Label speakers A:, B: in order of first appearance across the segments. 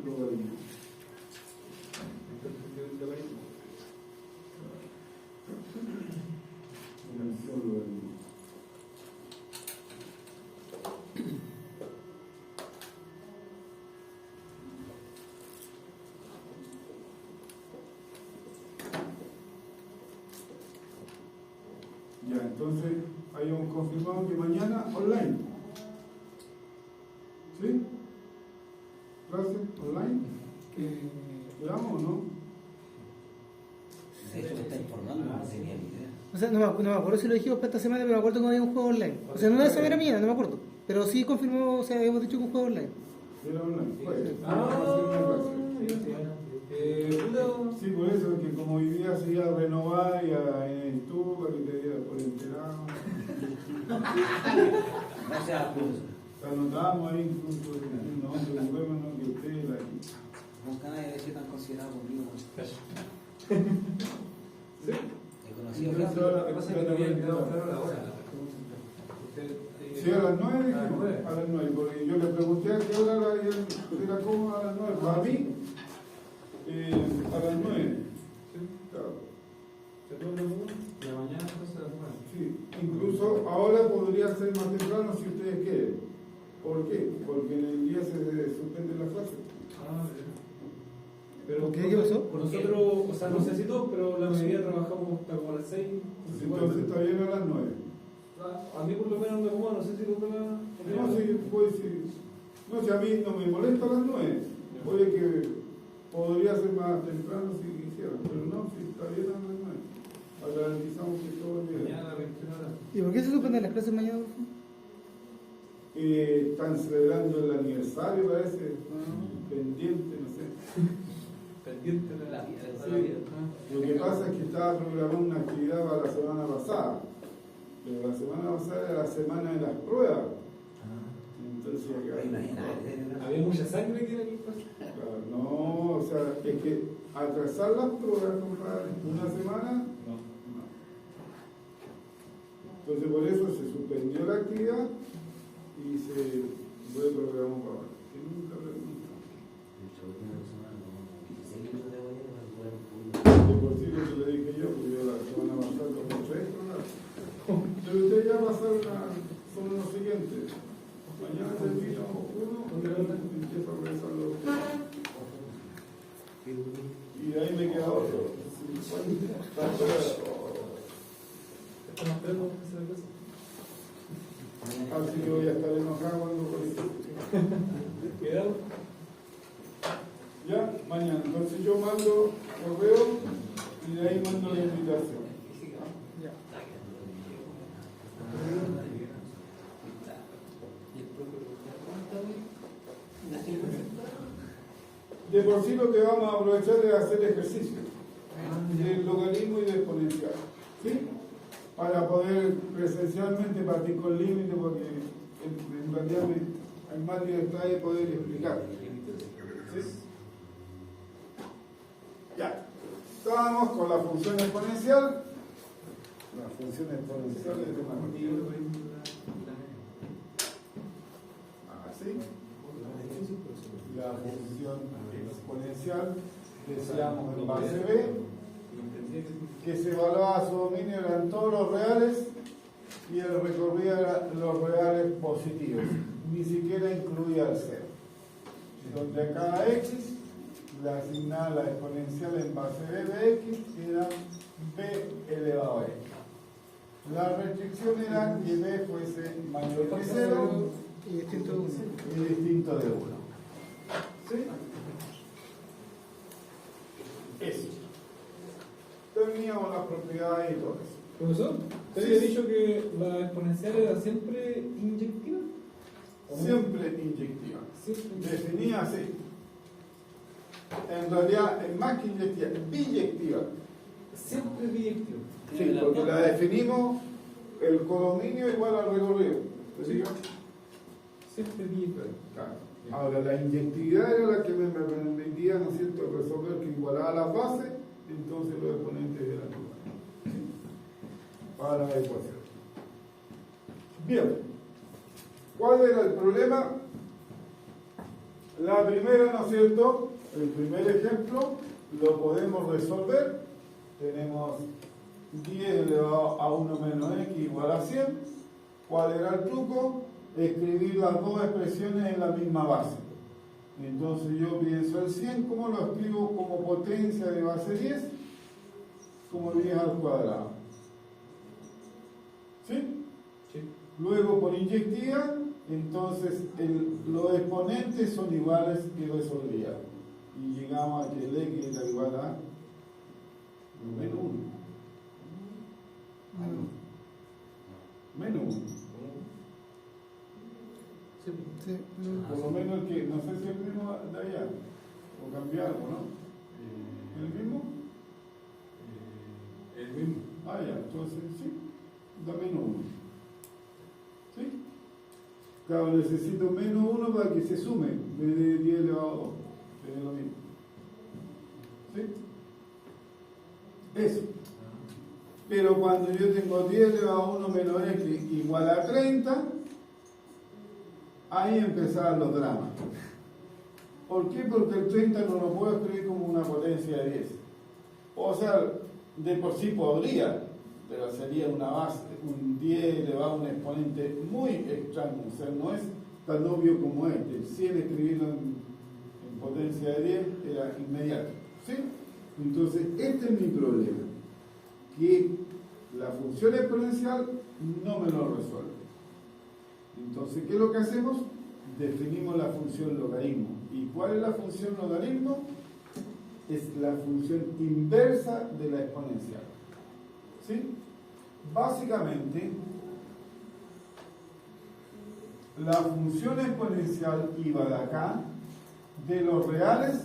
A: logaritmo. Dimensión logaritmo. Ya, entonces hay un confirmado que mañana online. ¿Sí? ¿Clase online? ¿Veamos o no?
B: De hecho, me está informando, no tenía ni idea.
C: O sea, no me acuerdo si lo dijimos para esta semana, pero me acuerdo que había un juego online. O sea, no de esa era mía, no me acuerdo. Pero sí confirmó, o sea, habíamos dicho que un juego online.
A: Era online. Pues, sí, por eso, que como hoy día se iba a renovar y en el tubo, que te diera por enterado.
B: No sea curioso.
A: Anotamos ahí incluso el nombre, juguémonos que usted la.
B: Nunca nadie debe ser tan considerado conmigo.
A: ¿Sí?
B: He conocido
D: Lo
B: gente.
D: que pasa es que no había quedado claro la hora.
A: Sí, a las 9 dijimos. A las 9, porque yo le pregunté a qué hora era como a las 9. Para mí, a las 9. Claro.
D: La mañana entonces a las 9.
A: Sí, incluso ahora podría ser más temprano si ustedes quieren. ¿Por qué? Porque en el día se suspende la clase.
D: Pero
C: ¿Qué pasó?
D: por nosotros, o sea, no sé si todos, pero la mayoría trabajamos hasta como a las 6.
A: Entonces está bien a las 9.
D: A mí por lo menos me acomoda, no sé si tú
A: No, sí, pues sí. No, si a mí no me molesta a las 9. Puede que podría ser más temprano si quisiera, pero no, si está bien a las 9. Garantizamos que todo bien.
D: Mañana a 21 horas.
C: ¿Y por qué se suspenden las clases mañana?
A: Están celebrando el aniversario, parece. Pendiente, no sé.
D: Pendiente de la vida.
A: Sí. Lo que pasa es que estaba programada una actividad para la semana pasada. Pero la semana pasada era la semana de las pruebas. Entonces,
D: Había mucha sangre que era el
A: claro, no, o sea, es que atrasar las pruebas, compadre, una semana, no. Entonces, por eso se suspendió la actividad y se reprogramó para ahora. Que nunca pregunta. De por sí lo que le dije yo, porque yo la semana pasada como 3 programas. Pero ustedes ya pasaron son los siguientes. Mañana termino uno y empiezo a regresar los otros. Y de ahí me queda otro. Así que voy a estar enojado cuando
D: Cuidado.
A: ya, mañana. Entonces yo mando correo y de ahí mando la invitación. De por sí lo que vamos a aprovechar es hacer ejercicio del logaritmo y del exponencial, ¿sí? Para poder presencialmente partir con límite, porque en realidad hay más libertad de poder explicar. ¿Sí? Ya, estábamos con la función exponencial. La función exponencial es de magnitud. Así. La función exponencial, decíamos en base B, que se evaluaba su dominio eran todos los reales y el recorrido era los reales positivos, ni siquiera incluía el cero. Donde a cada x le asignaba la exponencial en base B de x, que era b elevado a x. La restricción era que b fuese mayor que 0
C: Y distinto de 1.
A: y distinto de 1. ¿Sí? Eso. Teníamos las propiedades y todo eso.
D: Profesor, ¿te había dicho que la exponencial era siempre inyectiva?
A: Siempre inyectiva.
D: Siempre.
A: Definida así. En realidad es más que inyectiva, biyectiva.
D: Siempre biyectiva.
A: Sí, porque la definimos el codominio igual al recorrido. ¿Te sigo?
D: Siempre biyectiva.
A: Claro. Ahora, la inyectividad era la que me permitía, ¿no es cierto?, resolver que igualaba las bases, entonces los exponentes eran iguales. Para la ecuación. Bien. ¿Cuál era el problema? La primera, ¿no es cierto? El primer ejemplo lo podemos resolver. Tenemos 10 elevado a 1 menos x igual a 100. ¿Cuál era el truco? Escribir las dos expresiones en la misma base. Entonces yo pienso el 100, ¿cómo lo escribo? Como potencia de base 10, como 10 al cuadrado. ¿Sí?
D: Sí.
A: Luego por inyectiva, entonces los exponentes son iguales y resolvían. Y llegamos a que el x era igual a menos 1. Menos 1.
D: Sí.
C: Sí.
A: Por lo menos que, no sé si es el mismo de allá, o cambiar algo, ¿no? ¿El mismo?
D: El mismo.
A: Ah, ya, entonces sí, da menos 1. ¿Sí? Claro, necesito menos 1 para que se sume, en vez de 10 elevado a 2, es lo mismo. ¿Sí? Eso. Pero cuando yo tengo 10 elevado a 1 menos x igual a 30, ahí empezaron los dramas. ¿Por qué? Porque el 30 no lo puedo escribir como una potencia de 10. O sea, de por sí podría, pero sería una base, un 10 elevado a un exponente muy extraño. O sea, no es tan obvio como este. El 100 escribirlo en potencia de 10 era inmediato. ¿Sí? Entonces, este es mi problema. Que la función exponencial no me lo resuelve. Entonces, ¿qué es lo que hacemos? Definimos la función logaritmo. ¿Y cuál es la función logaritmo? Es la función inversa de la exponencial. ¿Sí? Básicamente, la función exponencial iba de acá, de los reales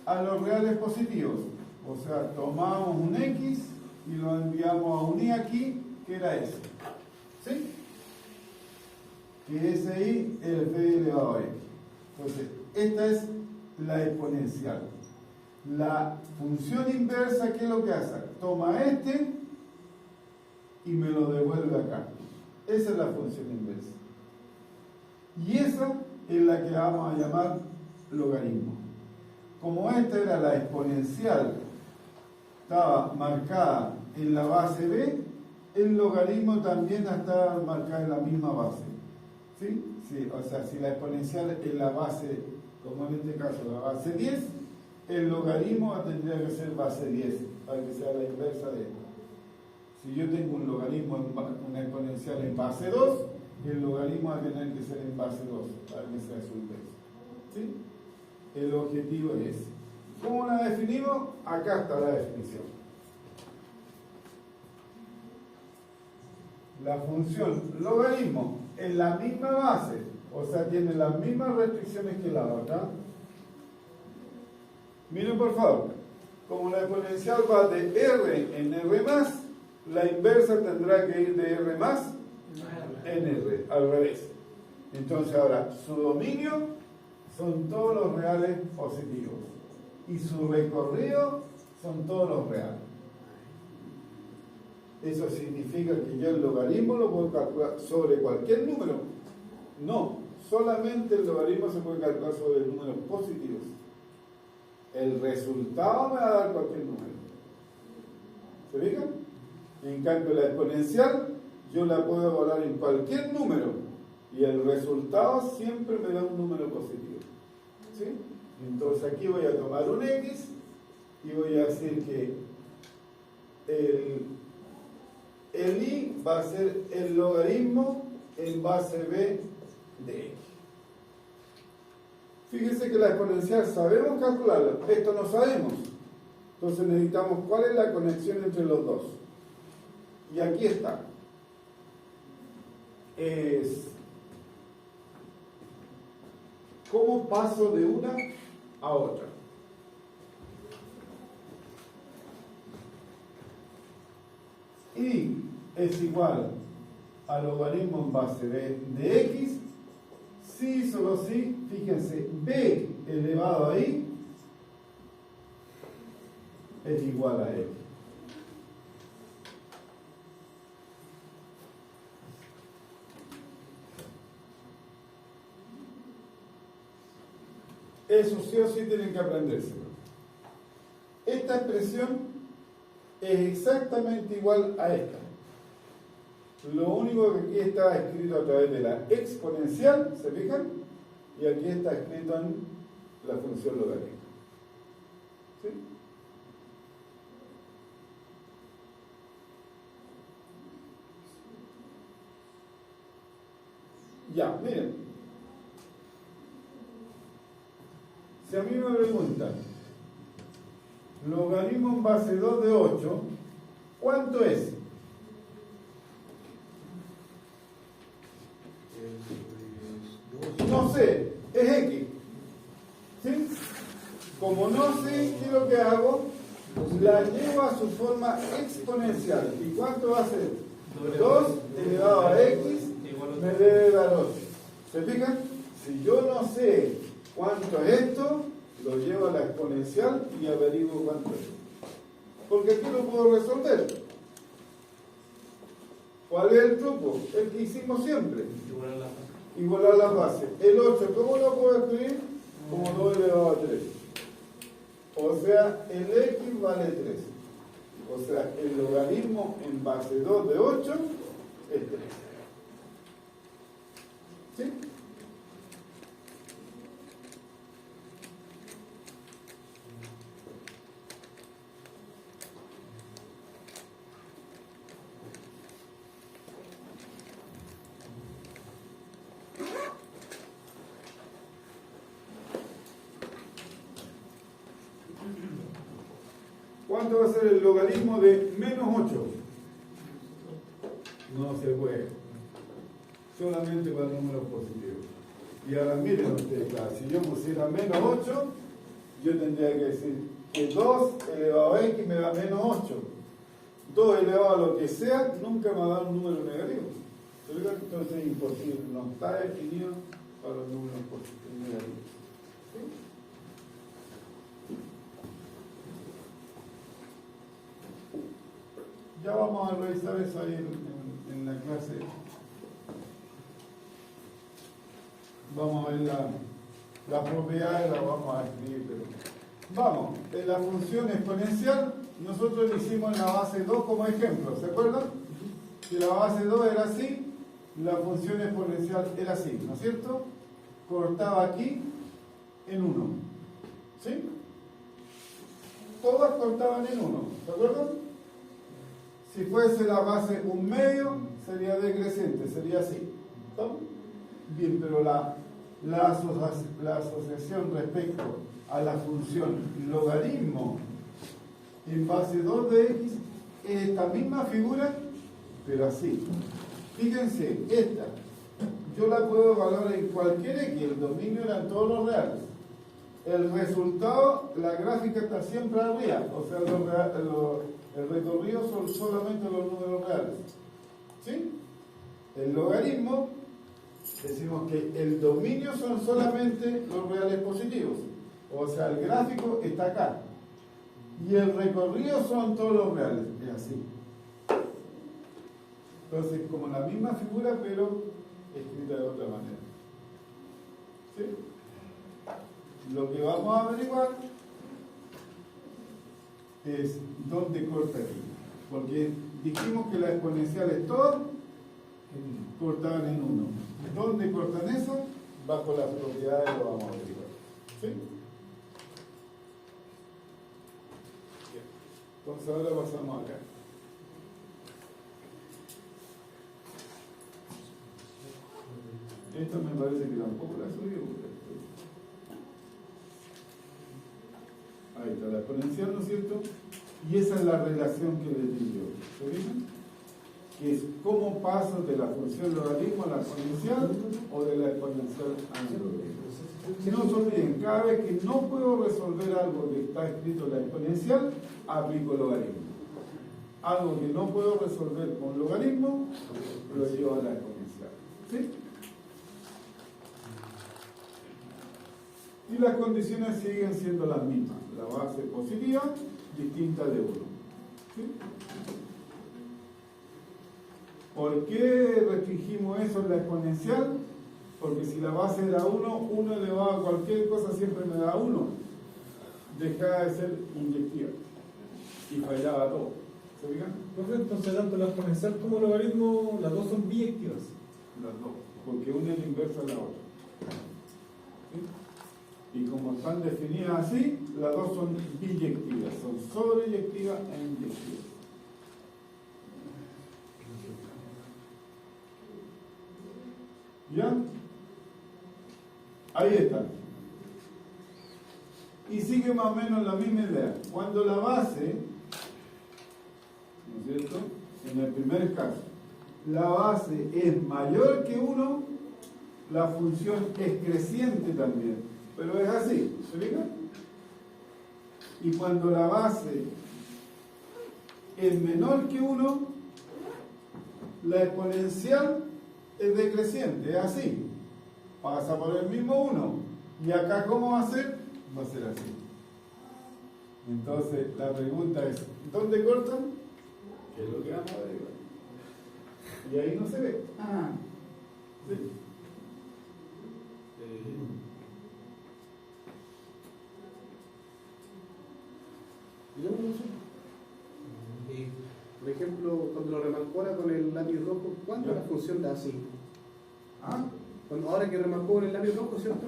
A: a los reales positivos. O sea, tomamos un x y lo enviamos a un y aquí, que era ese. ¿Sí? Que ese y es el p elevado a x. Entonces, esta es la exponencial. La función inversa, ¿qué es lo que hace? Toma este y me lo devuelve acá. Esa es la función inversa. Y esa es la que vamos a llamar logaritmo. Como esta era la exponencial, estaba marcada en la base b, el logaritmo también está marcado en la misma base. ¿Sí? Sí, o sea, si la exponencial es la base, como en este caso la base 10, el logaritmo tendría que ser base 10, para que sea la inversa de esto. Si yo tengo un logaritmo, una exponencial en base 2, el logaritmo va a tener que ser en base 2, para que sea su inversa. ¿Sí? El objetivo es ese. ¿Cómo la definimos? Acá está la definición. La función logaritmo en la misma base, o sea, tiene las mismas restricciones que la otra. Miren por favor, como la exponencial va de R en R+, la inversa tendrá que ir de R+ en R, al revés. Entonces ahora, su dominio son todos los reales positivos y su recorrido son todos los reales. Eso significa que yo el logaritmo lo puedo calcular sobre cualquier número. No, solamente el logaritmo se puede calcular sobre números positivos. El resultado me va a dar cualquier número. ¿Se fijan? En cambio, la exponencial yo la puedo evaluar en cualquier número y el resultado siempre me da un número positivo. ¿Sí? Entonces aquí voy a tomar un x y voy a decir que el y va a ser el logaritmo en base b de x. Fíjense que la exponencial sabemos calcularla, esto no sabemos. Entonces necesitamos cuál es la conexión entre los dos. Y aquí está. Es cómo paso de una a otra. Y es igual al logaritmo en base b de x. Si, solo si, fíjense, b elevado a y es igual a x. Eso sí o sí tienen que aprendérselo. Esta expresión es exactamente igual a esta. Lo único que aquí está escrito a través de la exponencial, ¿se fijan? Y aquí está escrito en la función logarítmica. ¿Sí? Ya, miren. Si a mí me preguntan, logaritmo en base 2 de 8, ¿cuánto es? No sé, es X. ¿Sí? Como no sé, ¿qué es lo que hago? La llevo a su forma exponencial. ¿Y cuánto va a ser? 2 elevado a X me debe dar 8. ¿Se fijan? Si yo no sé cuánto es esto, lo llevo a la exponencial y averiguo cuánto es. Porque aquí lo puedo resolver. ¿Cuál es el truco? El que hicimos siempre. Igualar la base. El 8, ¿cómo lo puedo escribir? Como 2 elevado a 3. O sea, el X vale 3. O sea, el logaritmo en base 2 de 8 es 3. ¿Sí? ¿Cuánto va a ser el logaritmo de menos 8? No se puede. Solamente para números positivos. Y ahora miren ustedes, claro, si yo pusiera menos 8, yo tendría que decir que 2 elevado a X me da menos 8. 2 elevado a lo que sea, nunca me va a dar un número negativo. Entonces es imposible, no está definido para los números negativos. ¿Sí? Ya vamos a revisar eso ahí en la clase. Vamos a ver las propiedades, las vamos a escribir. Pero vamos, en la función exponencial, nosotros le hicimos la base 2 como ejemplo, ¿se acuerdan? Si la base 2 era así, la función exponencial era así, ¿no es cierto? Cortaba aquí en 1. ¿Sí? Todas cortaban en 1, ¿se acuerdan? Si fuese la base 1/2, sería decreciente, sería así. ¿No? Bien, pero la asociación respecto a la función logaritmo en base 2 de X es esta misma figura, pero así. Fíjense, esta, yo la puedo evaluar en cualquier X, el dominio era en todos los reales. El resultado, la gráfica está siempre arriba, o sea, el recorrido son solamente los números reales. ¿Sí? El logaritmo, decimos que el dominio son solamente los reales positivos. O sea, el gráfico está acá. Y el recorrido son todos los reales. Es así. Entonces, como la misma figura, pero escrita de otra manera. ¿Sí? Lo que vamos a averiguar es dónde corta aquí. Porque dijimos que las exponenciales todas cortaban en 1. ¿Dónde cortan eso? Bajo las propiedades lo vamos a averiguar. ¿Sí? Entonces ahora pasamos acá. Esto me parece que tampoco la subí. Ahí está la exponencial, ¿no es cierto? Y esa es la relación que les di yo. ¿Se fijan? Que es cómo paso de la función logaritmo a la exponencial o de la exponencial a la logaritmo. No se olviden, cada vez que no puedo resolver algo que está escrito en la exponencial, aplico logaritmo. Algo que no puedo resolver con logaritmo, lo llevo a la exponencial. ¿Sí? Y las condiciones siguen siendo las mismas. La base positiva, distinta de 1. ¿Sí? ¿Por qué restringimos eso en la exponencial? Porque si la base era 1, 1 elevado a cualquier cosa siempre me da 1. Dejaba de ser inyectiva. Y fallaba todo. ¿Se fijan?
D: Profe, entonces tanto la exponencial como el logaritmo, las dos son biyectivas.
A: Las dos. Porque una es la inversa de la otra. ¿Sí? Y como están definidas así, las dos son biyectivas. Son sobreyectivas e inyectivas. ¿Ya? Ahí está. Y sigue más o menos la misma idea. Cuando la base, ¿no es cierto? En el primer caso, la base es mayor que 1, la función es creciente también. Pero es así, ¿se fijan? Y cuando la base es menor que 1, la exponencial es decreciente, es así. Pasa por el mismo 1. ¿Y acá cómo va a ser? Va a ser así. Entonces la pregunta es, ¿dónde cortan? ¿Qué es lo que vamos a ver? Y ahí no se ve. Ah, sí.
E: Por ejemplo, cuando lo remarcora con el lápiz rojo, ¿cuándo la función da así?
A: ¿Ah?
E: Ahora que remarcó con el lápiz rojo, ¿cierto?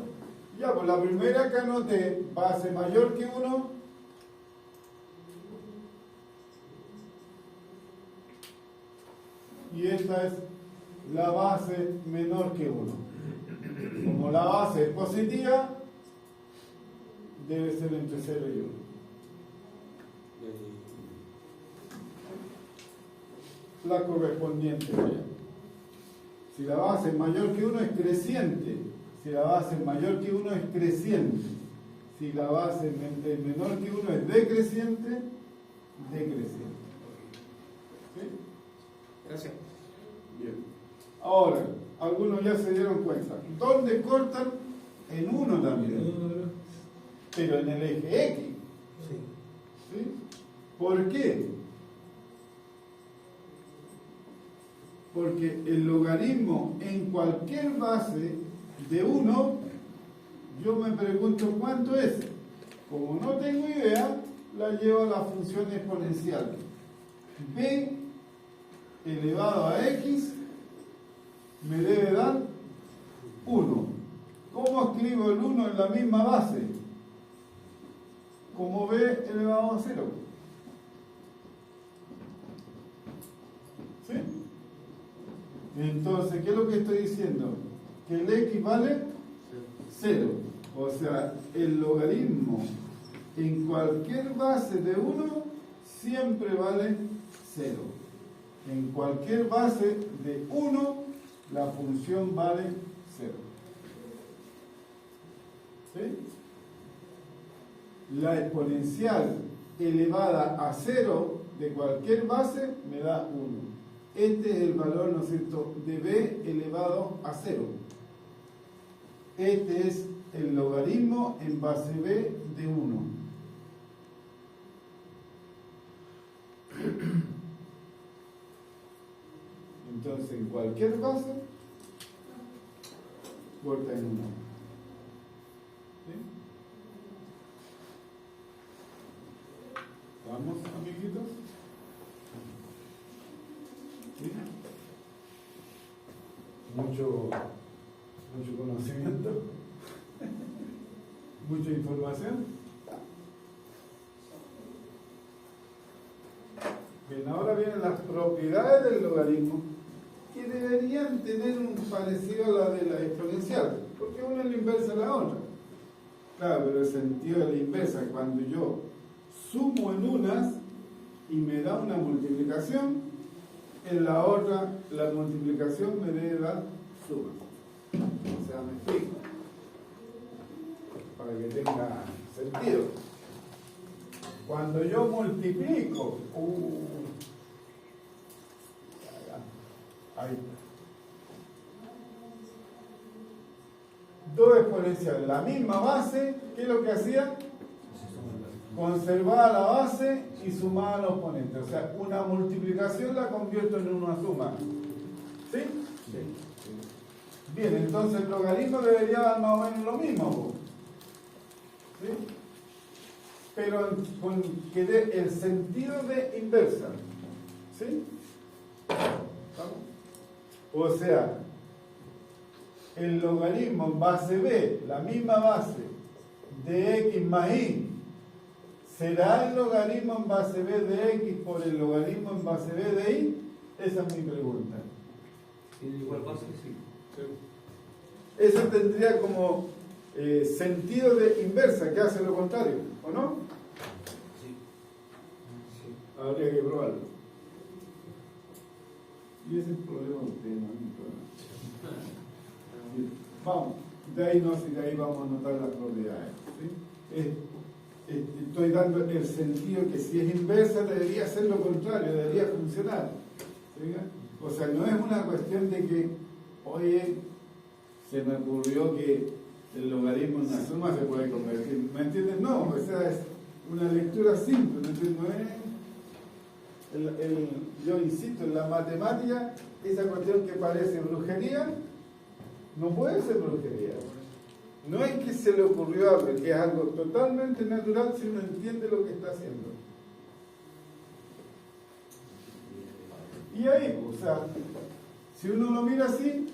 A: Ya, pues la primera que anoté, base mayor que 1. Y esta es la base menor que 1. Como la base es positiva, debe ser entre 0 y 1. La correspondiente. Si la base es mayor que 1 es creciente. Si la base es mayor que 1 es creciente. Si la base es menor que 1 es decreciente, decreciente. ¿Sí?
E: Gracias.
A: Bien. Ahora, algunos ya se dieron cuenta. ¿Dónde cortan? En 1 también. Pero en el eje X. ¿Sí? ¿Por qué? Porque el logaritmo en cualquier base de 1, yo me pregunto cuánto es. Como no tengo idea, la llevo a la función exponencial. B elevado a X me debe dar 1. ¿Cómo escribo el 1 en la misma base? Como B elevado a 0. ¿Sí? Entonces, ¿qué es lo que estoy diciendo? Que el X vale 0. O sea, el logaritmo en cualquier base de 1 siempre vale 0. En cualquier base de 1, la función vale 0. ¿Sí? La exponencial elevada a 0 de cualquier base me da 1. Este es el valor, ¿no es cierto?, de b elevado a 0. Este es el logaritmo en base b de 1. Entonces, en cualquier base, corta en 1. ¿Sí? ¿Vamos, amiguitos? ¿Sí? Mucho conocimiento, mucha información. Bien, ahora vienen las propiedades del logaritmo, que deberían tener un parecido a la de la exponencial, porque una es la inversa de la otra. Claro, pero el sentido de la inversa, cuando yo sumo en unas y me da una multiplicación, en la otra la multiplicación me debe dar suma. O sea, me explico, para que tenga sentido. Cuando yo multiplico, ahí está. Dos exponenciales, la misma base, ¿qué es lo que hacía? Conservaba la base y sumaba los exponentes. O sea, una multiplicación la convierto en una suma. ¿Sí? Sí. Bien, entonces el logaritmo debería dar más o menos lo mismo, po. ¿Sí? Pero con que dé el sentido de inversa. ¿Sí? ¿Vamos? O sea, el logaritmo en base b, la misma base de x más y, ¿será el logaritmo en base b de x por el logaritmo en base b de y? Esa es mi pregunta.
B: Igual pasa que sí.
A: Eso tendría como sentido de inversa, que hace lo contrario, ¿o no?
B: Sí.
A: Habría que probarlo. Y ese es el problema de ustedes, no es mi problema. Bien, vamos, de ahí vamos a notar las propiedades. ¿Sí? Estoy dando el sentido que si es inversa debería ser lo contrario, debería funcionar. ¿Sí? O sea, no es una cuestión de que, oye, se me ocurrió que el logaritmo en una suma se puede convertir. ¿Me entiendes? No, o sea, es una lectura simple, ¿me entiendes? No es yo insisto, en la matemática, esa cuestión que parece brujería, no puede ser brujería. No es que se le ocurrió a alguien, es algo totalmente natural si uno entiende lo que está haciendo. Y ahí, o sea, si uno lo mira así,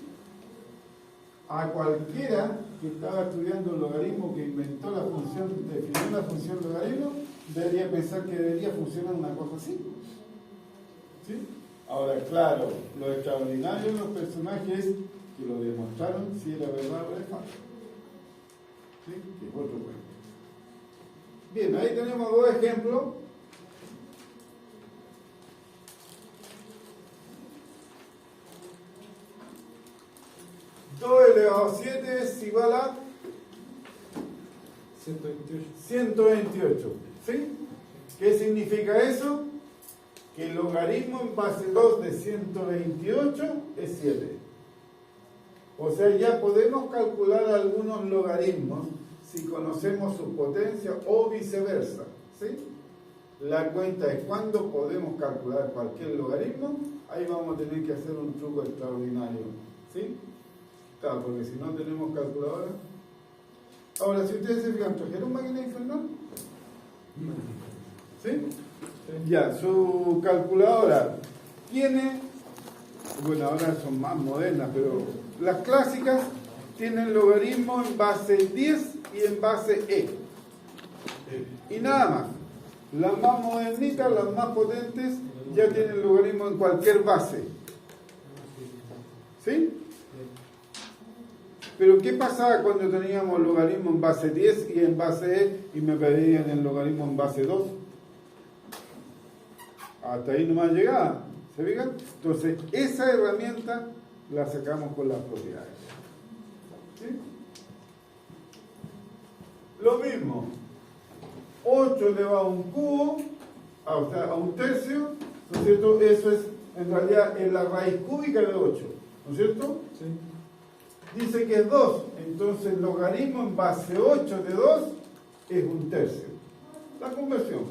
A: a cualquiera que estaba estudiando el logaritmo, que inventó la función, definió la función logaritmo, debería pensar que debería funcionar una cosa así. ¿Sí? Ahora, claro, lo extraordinario de los personajes es que lo demostraron si era verdad o era falso. ¿Sí? Que es otro cuento. Bien, ahí tenemos dos ejemplos. Dos elevado a 7 es igual a 128. ¿Sí? ¿Qué significa eso? Que el logaritmo en base 2 de 128 es 7. O sea, ya podemos calcular algunos logaritmos si conocemos su potencia o viceversa. ¿Sí? La cuenta es cuándo podemos calcular cualquier logaritmo. Ahí vamos a tener que hacer un truco extraordinario. ¿Sí? Claro, porque si no tenemos calculadora. Ahora, si ustedes se fijan, ¿trajeron máquina infernal? ¿Sí? Ya, su calculadora tiene, bueno, ahora son más modernas, pero las clásicas tienen logaritmo en base 10 y en base e. Y nada más. Las más modernitas, las más potentes, ya tienen logaritmo en cualquier base. ¿Sí? Pero ¿qué pasaba cuando teníamos logaritmo en base 10 y en base e y me pedían el logaritmo en base 2? Hasta ahí nomás llegaba, ¿se fijan? Entonces, esa herramienta la sacamos con las propiedades. ¿Sí? Lo mismo, 8 elevado a un cubo, o sea, a un tercio, ¿no es cierto? Eso es, en realidad, es la raíz cúbica de 8, ¿no es cierto?
D: Sí.
A: Dice que es 2, entonces el logaritmo en base 8 de 2 es un tercio. La conversión.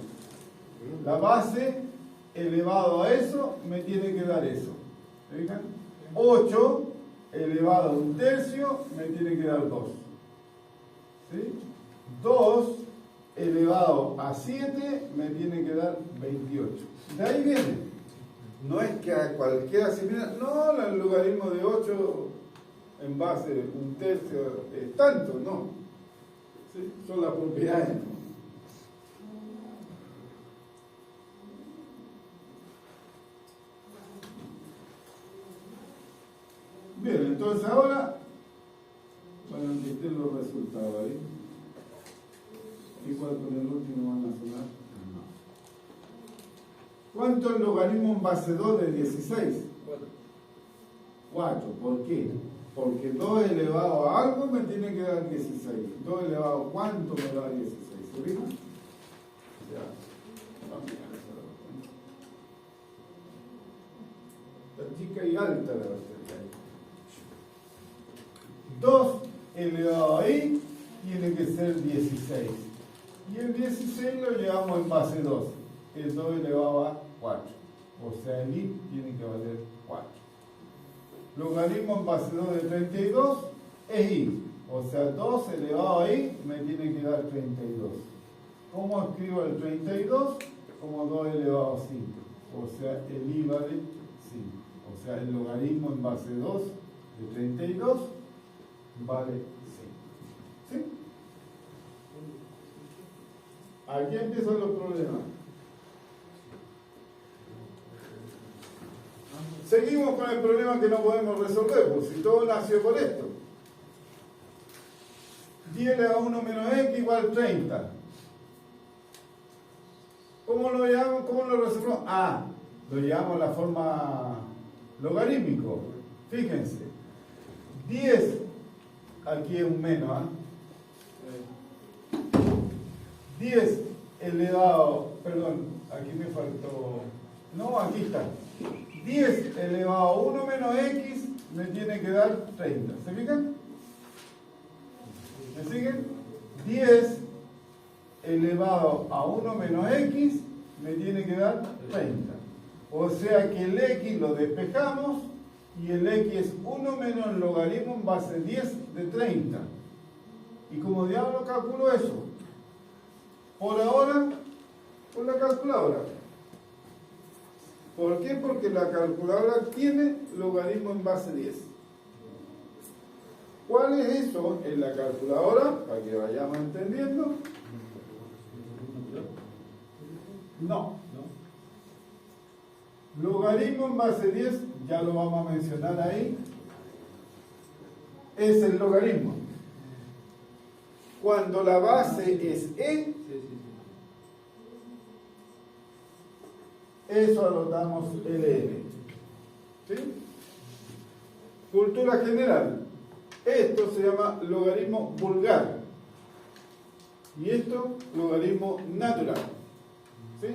A: La base elevado a eso me tiene que dar eso. ¿Se fijan? 8 elevado a un tercio me tiene que dar 2. ¿Sí? 2 elevado a 7 me tiene que dar 28. De ahí viene. No es que a cualquiera se mira, no, el logaritmo de 8 en base un tercio es tanto, no. ¿Sí? Son las propiedades. Bien, entonces ahora, bueno, que estén los resultados ahí. Igual con el último van a sonar. ¿Cuánto es el logaritmo en base 2 de 16? 4. ¿Por qué? Porque 2 elevado a algo me tiene que dar 16. 2 elevado a cuánto me da 16. ¿Se fijan? Ya. Vamos a mirar esa. La chica y alta la va 2 elevado ahí tiene que ser 16. Y el 16 lo llevamos en base 2. El 2 elevado a 4. O sea, el i tiene que valer 4. logaritmo en base 2 de 32 es i. O sea, 2 elevado a i me tiene que dar 32. ¿Cómo escribo el 32? Como 2 elevado a 5. O sea, el i vale 5. O sea, el logaritmo en base 2 de 32 vale 5. ¿Sí? Aquí empiezan los problemas. Seguimos con el problema que no podemos resolver, pues si todo nació por esto. 10 elevado a 1 menos x igual 30. ¿Cómo lo llamamos? ¿Cómo lo resolvemos? Ah, lo llamamos la forma logarítmico. Fíjense. 10, aquí es un menos, ¿eh? 10 elevado, perdón, aquí me faltó, no, aquí está. 10 elevado a 1 menos x me tiene que dar 30. ¿Se fijan? ¿Me siguen? 10 elevado a 1 menos x me tiene que dar 30. O sea que el x lo despejamos y el x es 1 menos el logaritmo en base 10 de 30. ¿Y cómo diablo calculo eso? Por ahora, con la calculadora. ¿Por qué? Porque la calculadora tiene logaritmo en base 10. ¿Cuál es eso en la calculadora? Para que vayamos entendiendo. No. Logaritmo en base 10, ya lo vamos a mencionar ahí, es el logaritmo. Cuando la base es e, eso anotamos ln. ¿Sí? Cultura general. Esto se llama logaritmo vulgar. Y esto, logaritmo natural. ¿Sí?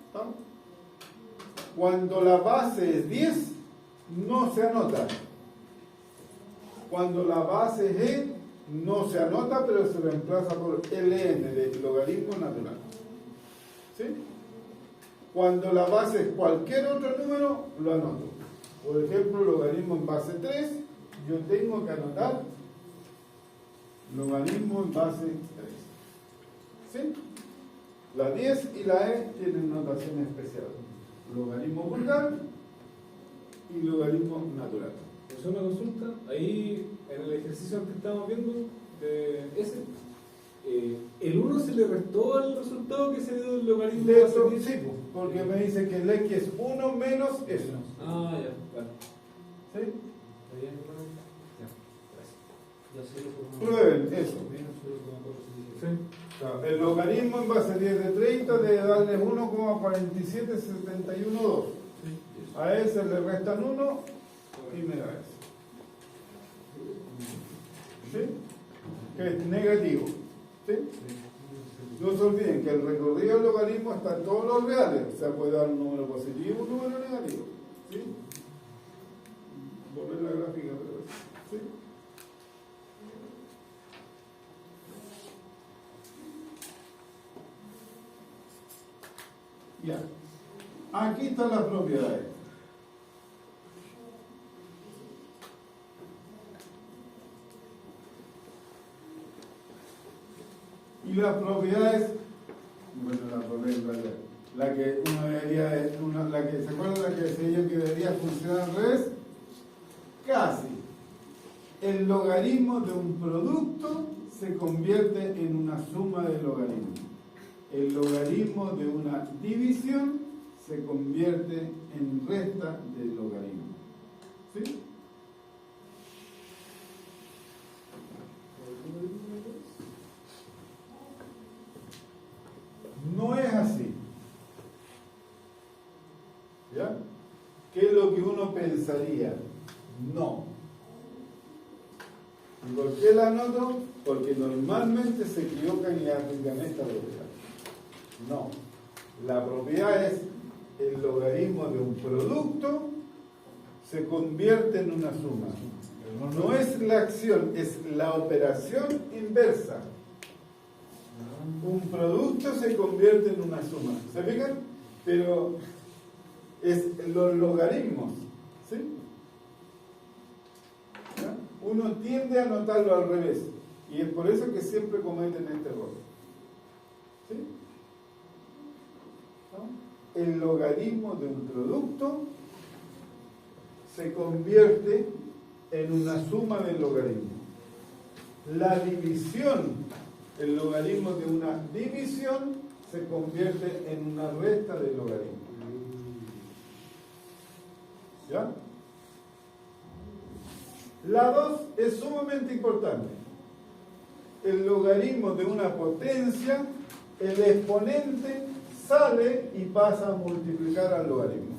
A: ¿Estamos? Cuando la base es 10, no se anota. Cuando la base es e, no se anota, pero se reemplaza por ln de logaritmo natural. ¿Sí? Cuando la base es cualquier otro número, lo anoto. Por ejemplo, logaritmo en base 3, yo tengo que anotar logaritmo en base 3. ¿Sí? La 10 y la e tienen notación especial. Logaritmo vulgar y logaritmo natural.
D: Es una consulta, ahí en el ejercicio que estamos viendo, de ese, el 1 se le restó al resultado que se dio del logaritmo
A: De
D: base
A: esto,
D: 10.
A: sí, porque me dice que el x es 1 menos eso.
D: Ah, ya, vale.
A: ¿Sí?
B: ¿Está bien, hermano? Ya. Gracias. Ya 0,4.
A: Prueben eso.
B: Menos 0,475.
D: Sí.
A: El logaritmo en base 10 de 30 debe darle 1,4771,2. A ese le restan 1 y me da eso. ¿Sí? Que es negativo. ¿Sí? No se olviden que el recorrido del logaritmo está en todos los reales. O sea, puede dar un número positivo o un número negativo. ¿Sí? Volver la gráfica, pero ¿sí? Ya. Aquí están las propiedades. Y las propiedades, bueno, la que uno debería, la que se acuerda la que decía yo que debería funcionar al revés, casi. El logaritmo de un producto se convierte en una suma de logaritmos. El logaritmo de una división se convierte en resta de logaritmo. ¿Sí? No es así. ¿Ya? ¿Qué es lo que uno pensaría? No. ¿Y por qué la anoto? Porque normalmente se equivocan y aplican esta propiedad. No. La propiedad es el logaritmo de un producto se convierte en una suma. No es la acción, es la operación inversa. Un producto se convierte en una suma. ¿Se fijan? Pero es los logaritmos. ¿Sí? uno tiende a anotarlo al revés. Y es por eso que siempre cometen este error. ¿Sí? ¿No? El logaritmo de un producto se convierte en una suma del logaritmo. La división, el logaritmo de una división, se convierte en una resta del logaritmo. ¿Ya? La 2 es sumamente importante. El logaritmo de una potencia, el exponente sale y pasa a multiplicar al logaritmo.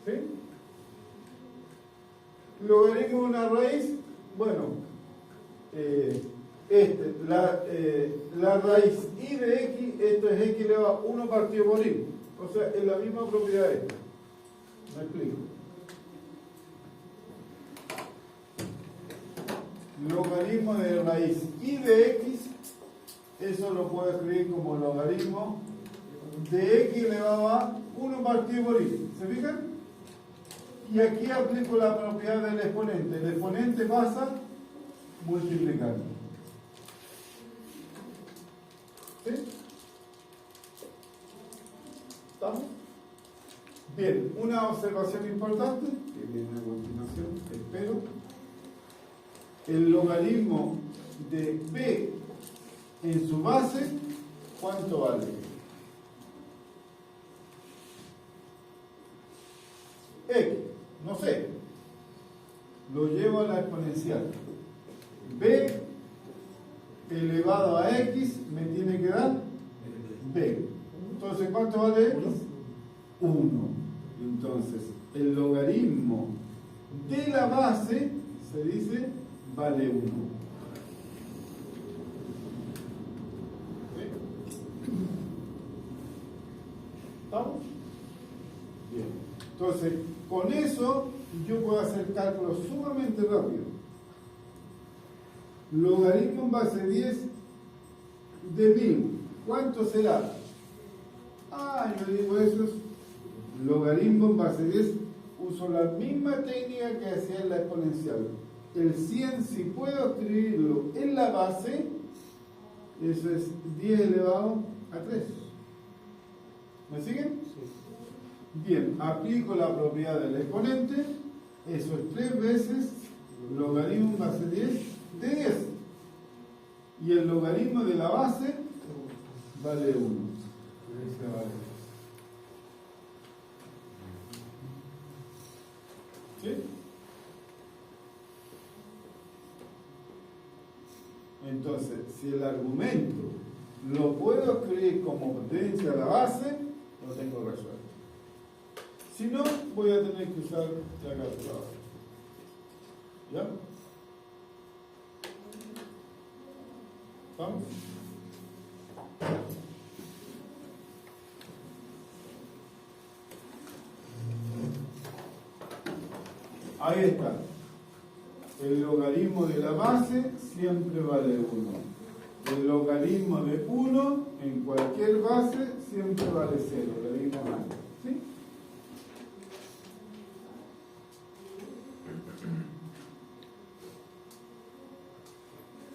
A: ¿Sí? Logaritmo de una raíz, bueno, la raíz i de x, esto es x elevado a 1 partido por y. O sea, es la misma propiedad de esto. ¿Me explico? Logaritmo de raíz i de x, eso lo puedo escribir como logaritmo de x elevado a 1 partido por y. ¿Se fijan? Y aquí aplico la propiedad del exponente. El exponente pasa multiplicando. ¿Sí? ¿Estamos? Bien, una observación importante que viene a continuación, espero. El logaritmo de p en su base, ¿cuánto vale? X, no sé. Lo llevo a la exponencial. B elevado a x me tiene que dar b. Entonces, ¿cuánto vale x? 1. Entonces, el logaritmo de la base se dice vale 1. ¿Estamos? Bien. Entonces, con eso yo puedo hacer cálculos sumamente rápidos. Logaritmo en base 10 de 1000. ¿Cuánto será? Yo digo eso es logaritmo en base 10. Uso la misma técnica que hacía en la exponencial. El 100, si puedo escribirlo en la base, eso es 10 elevado a 3. ¿Me siguen? Sí. Bien, aplico la propiedad del exponente. Eso es 3 veces logaritmo en base 10 de 10. Y el logaritmo de la base vale 1. ¿Sí? Entonces, si el argumento lo puedo escribir como potencia a la base, lo tengo resuelto. Si no, voy a tener que usar la calculadora. ¿Ya? ¿Vamos? Ahí está. El logaritmo de la base siempre vale 1. El logaritmo de 1 en cualquier base siempre vale 0. Le dimos antes. ¿Sí?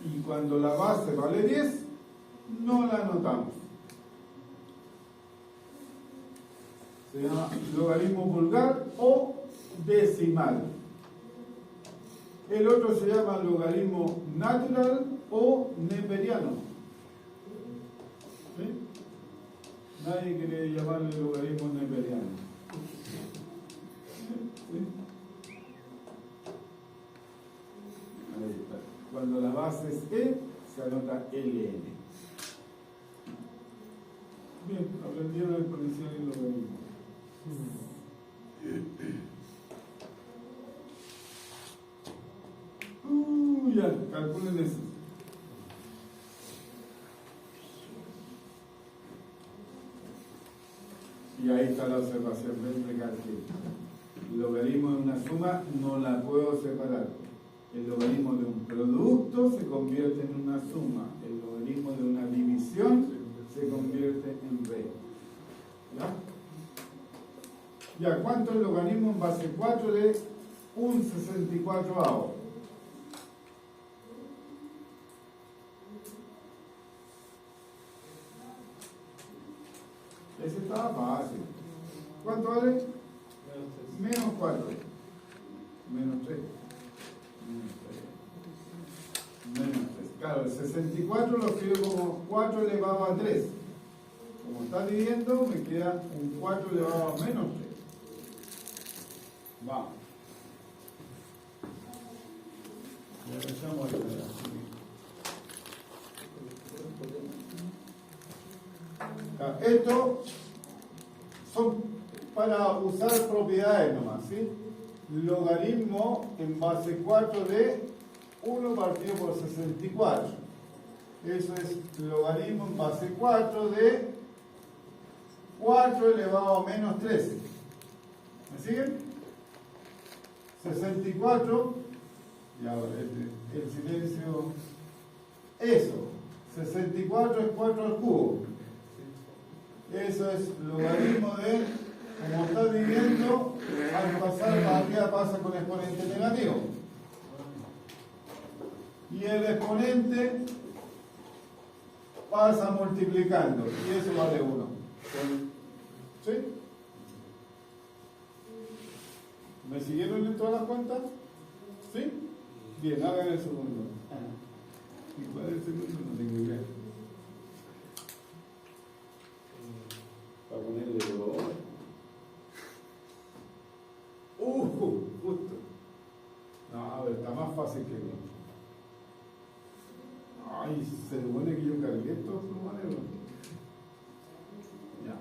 A: Y cuando la base vale 10, no la anotamos. Se llama logaritmo vulgar o decimal. El otro se llama logaritmo natural o neperiano. ¿Sí? Nadie quiere llamarle logaritmo neperiano. ¿Sí? Ahí está. Cuando la base es E, se anota LN. Bien, aprendieron el exponencial y el logaritmo. Ya, calculen eso. Y ahí está la observación del recalque. El logaritmo de una suma no la puedo separar. El logaritmo de un producto se convierte en una suma. El logaritmo de una división se convierte en b. ¿Ya? Ya, ¿cuánto es el logaritmo en base 4 de un 64avo. Ese estaba fácil. ¿Cuánto vale? Menos 4. Menos 3. Menos 3. Claro, el 64 lo escribo como 4 elevado a 3. Como está dividiendo, me queda un 4 elevado a menos 3. Vamos. Ya empezamos a ver. Esto son para usar propiedades nomás, ¿sí? Logaritmo en base 4 de 1 partido por 64. Eso es logaritmo en base 4 de 4 elevado a menos 13. ¿Me siguen? 64. Y ahora el silencio. Eso. 64 es 4 al cubo. Eso es logaritmo de, como está dividiendo, al pasar para arriba pasa con exponente negativo. Y el exponente pasa multiplicando. Y eso vale 1. ¿Sí? ¿Me siguieron en todas las cuentas? ¿Sí? Bien, hagan el segundo. ¿Y cuál es el segundo? No tengo idea. Para ponerle 2. Justo. No, a ver, está más fácil que yo. Ay, se supone que yo cargué estos plumones. Ya.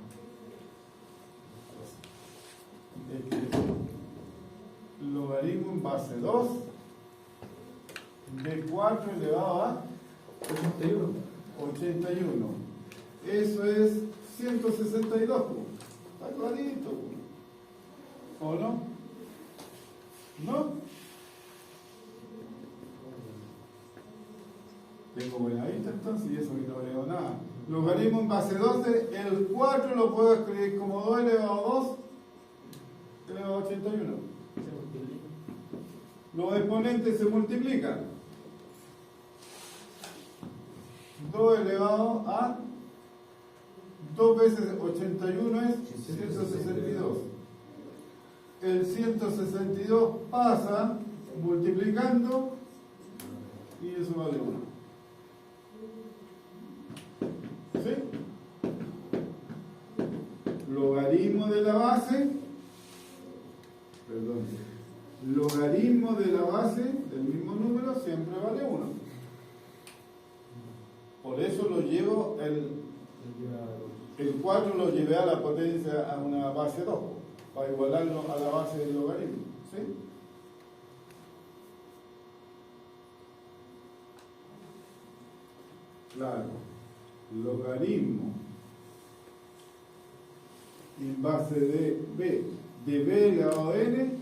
A: Logaritmo en base 2 de 4 elevado a 81. Eso es 162. Está clarito. ¿O no? ¿No? Tengo buena vista entonces y eso que no leo nada. Logaritmo en base 12, el 4 lo puedo escribir como 2 elevado a 2 elevado a 81. Los exponentes se multiplican. 2 elevado a 2 veces 81 es 162. El 162 pasa multiplicando y eso vale 1. ¿Sí? Logaritmo de la base, logaritmo de la base del mismo número siempre vale 1. Por eso lo llevo, el 4 lo llevé a la potencia a una base 2, para igualarlo a la base del logaritmo. ¿Sí? Claro, logaritmo en base de b elevado a n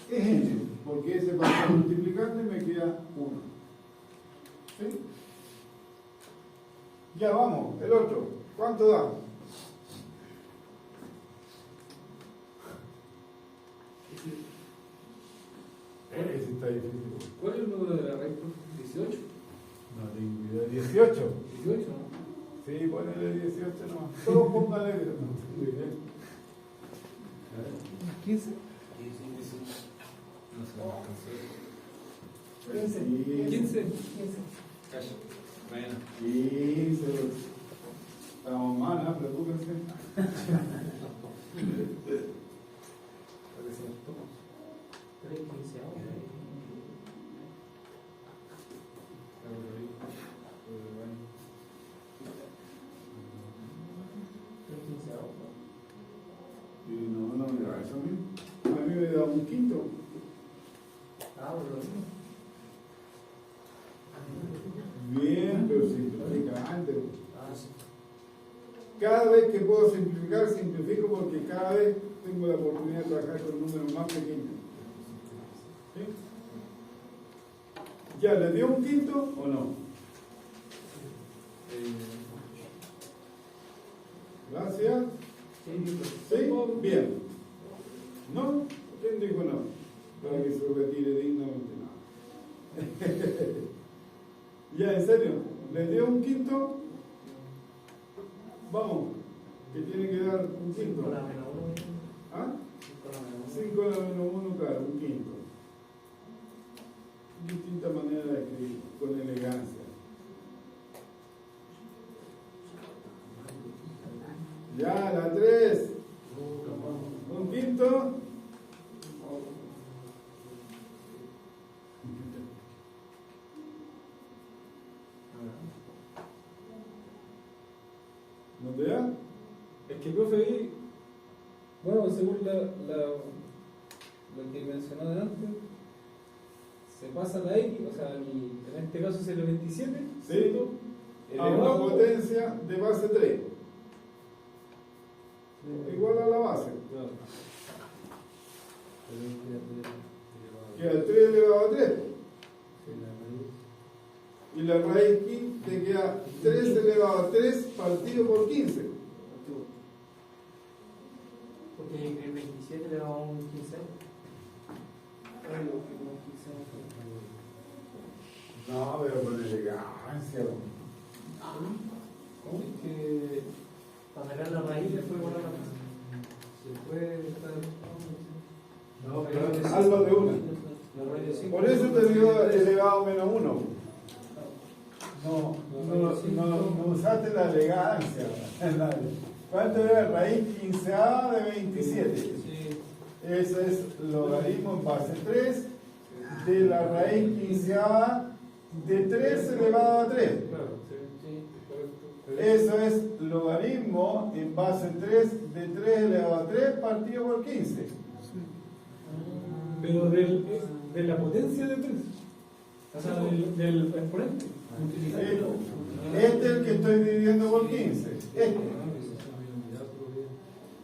A: es n, porque ese pasa multiplicando y me queda 1. ¿Sí? Ya vamos, el otro, ¿cuánto da? Ese está difícil.
D: ¿Cuál es el número de la raíz? 18.
A: No tengo idea. 18.
D: 18, ¿no?
A: Sí, ponele 18 nomás. Solo póngale. No tengo idea.
C: 15.
B: No sé,
D: 15.
B: Cacho. Bueno.
A: 15. Estamos mal, ¿no? Preocúpense. Y no me da eso a mí. A mí me da un quinto. Bien, pero simplificante. Cada vez que puedo simplificar, simplifico porque cada vez tengo la oportunidad de trabajar con números más pequeños. ¿Sí? ¿Ya le dio un quinto o no? Gracias. ¿Sí? Bien. ¿No? ¿Quién dijo no? para que se retire dignamente. No. Ya, en serio, les dio un quinto. Vamos, que tiene que dar un quinto. ¿Ah? 5 a la menos 1, claro, un quinto. Distinta manera de escribir, con elegancia. Ya, la 3. Un quinto. ¿No te da?
D: Es que, profe, ahí, bueno, según lo que mencionó delante, se pasa la X, o sea, en este caso es el 27,
A: Sí.
D: ¿cierto?
A: A una
D: Elevado,
A: potencia de base 3. Igual a la base.
D: claro.
A: Queda 3 elevado a 3. Y la raíz te queda 3 elevado a 3 partido por 15.
B: Porque el 27 le da un 15.
A: No, pero por elegancia.
B: Es que para sacar la raíz le fue igual a la masa. Se puede estar.
A: No, pero hazlo de una.
B: La raíz de 5.
A: Por eso te dio elevado menos 1. No usaste la elegancia. ¿Cuánto era raíz 15a de 27?
B: Sí.
A: Eso es logaritmo en base 3 de la raíz 15a de 3 elevado a 3.
D: Claro, sí, correcto.
A: Eso es logaritmo en base 3 de 3 elevado a 3 partido por 15.
D: Pero de la potencia de 3, o sea, del exponente.
A: Este es el que estoy dividiendo por 15.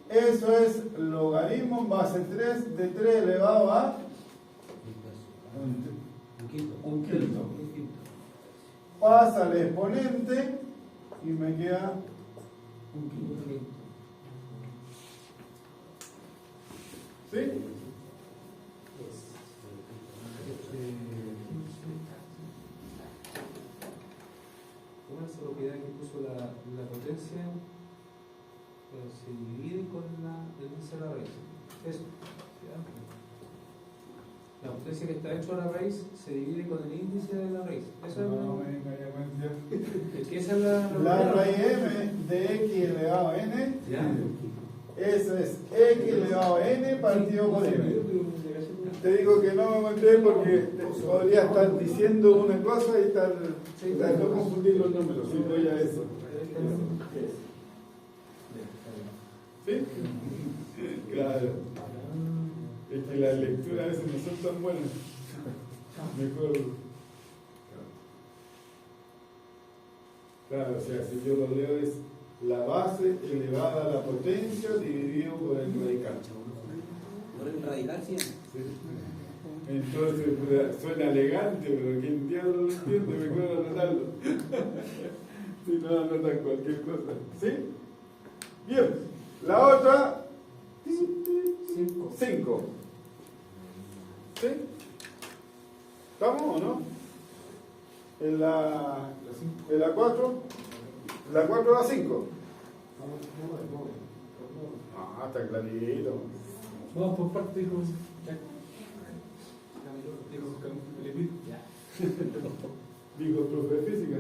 A: Eso es logaritmo en base 3 de 3 elevado a un quinto. Pasa al exponente y me queda un quinto. ¿Sí?
B: Una propiedad que puso la potencia, pero se divide con el índice de la raíz. Eso. ¿Ya? La potencia que está hecho a la raíz se divide con el índice de la raíz. Eso
A: No,
B: es
A: venga, ya me entiendo.
B: es que esa es la
A: La raíz m de x elevado a n,
B: ¿Ya?
A: eso es x elevado a n partido por m. Te digo que no me encontré porque podría estar diciendo una cosa y estar no confundir los números. Sí, voy a eso. ¿Sí? Claro. Es que las lecturas a veces no son tan buenas. Mejor. Claro, o sea, si yo lo leo es la base elevada a la potencia dividido por el radical.
F: Por el radical, sí.
A: Sí. Entonces suena elegante, pero ¿quién diablo lo entiende? Me acuerdo anotarlo. Si no anotan cualquier cosa. ¿Sí? Bien. La otra. 5. ¿Sí? ¿Estamos o no? En la 4. La 4 a 5. Ah, está clarito.
D: Vamos por parte, dijo.
A: Digo, profe de física.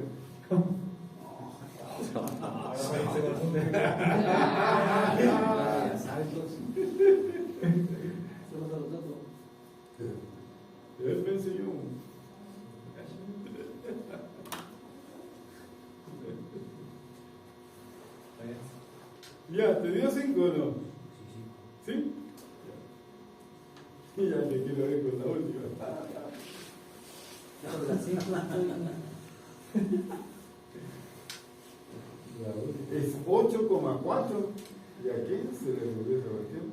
A: Él me enseñó. Ya, ¿te dio 5 o no? ¿Sí? Y ya le quiero ver con la última. Es 8,4. ¿Y a quién se le volvió esa cuestión?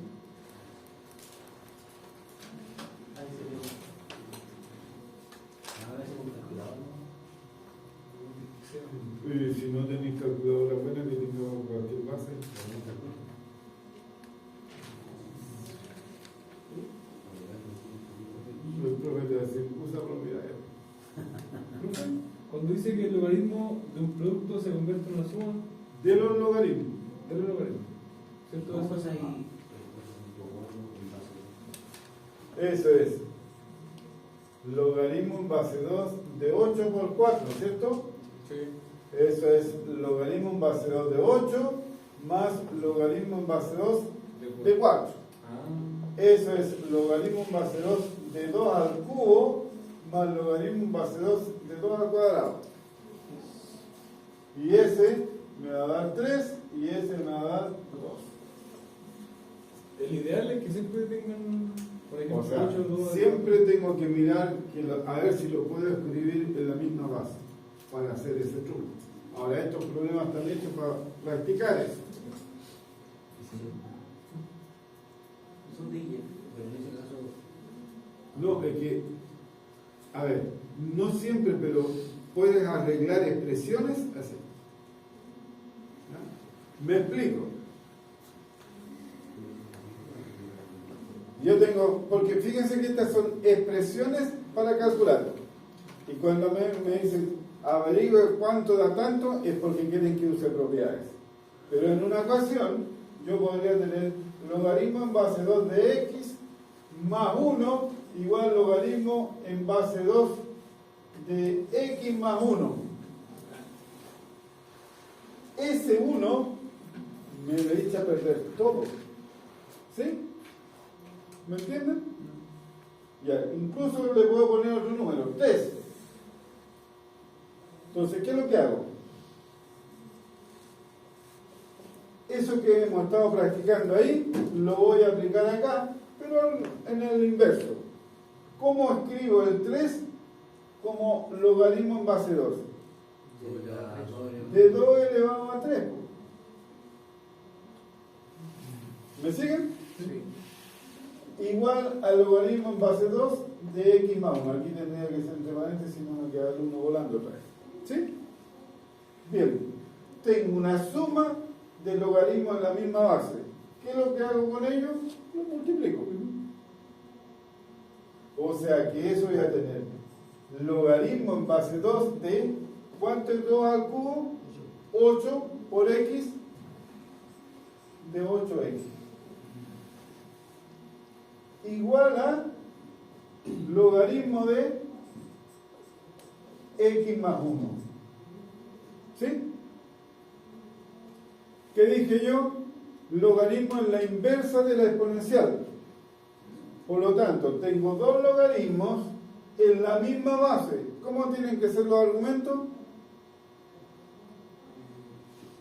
A: Si no tenéis calculadora buena que tenga cualquier base.
D: de un producto se convierte en una suma
A: de los logaritmos.
D: de los logaritmos. ¿Cierto?
F: ¿Cómo
D: Eso
F: pasa
D: es-
F: ahí?
A: Eso es logaritmo en base 2 de 8 por 4, ¿cierto?
D: Sí.
A: Eso es logaritmo en base 2 de 8 más logaritmo en base 2 de 4.
D: Ah,
A: Eso es logaritmo en base 2 de 2 al cubo más logaritmo en base 2 de 2 al cuadrado. Y ese me va a dar 3 y ese me va a dar 2.
D: el ideal es que siempre tengan, por ejemplo,
A: O sea,
D: 8, 2,
A: siempre tengo que mirar a ver si lo puedo escribir en la misma base para hacer ese truco. Ahora, estos problemas están hechos para practicar eso.
F: Son de ella, pero en ese caso.
A: No, es que, a ver, no siempre, pero puedes arreglar expresiones así. ¿Ya? Me explico. Yo tengo, porque fíjense que estas son expresiones para calcular. Y cuando me dicen, averigüe cuánto da tanto, es porque quieren que use propiedades. Pero en una ocasión, yo podría tener logaritmo en base 2 de x más 1 igual logaritmo en base 2 de x más 1. Ese 1 me lo echa a perder todo. ¿Sí? ¿Me entienden? Ya, incluso le puedo poner otro número, 3. Entonces, ¿qué es lo que hago? Eso que hemos estado practicando ahí, lo voy a aplicar acá, pero en el inverso. ¿Cómo escribo el 3 como logaritmo en base 2? De 2 elevado a 3. ¿Me siguen?
D: Sí.
A: Igual al logaritmo en base 2 de x más 1. Aquí tendría que ser entre paréntesis, si no me queda el 1 volando otra vez. ¿Sí? Bien. Tengo una suma de logaritmos en la misma base. ¿Qué es lo que hago con ellos? Lo multiplico. O sea que eso voy a tener logaritmo en base 2 de, ¿cuánto es 2 al cubo? 8 por x de 8x. Igual a logaritmo de x más 1. ¿Sí? ¿Qué dije yo? Logaritmo en la inversa de la exponencial. Por lo tanto, tengo dos logaritmos en la misma base. ¿Cómo tienen que ser los argumentos?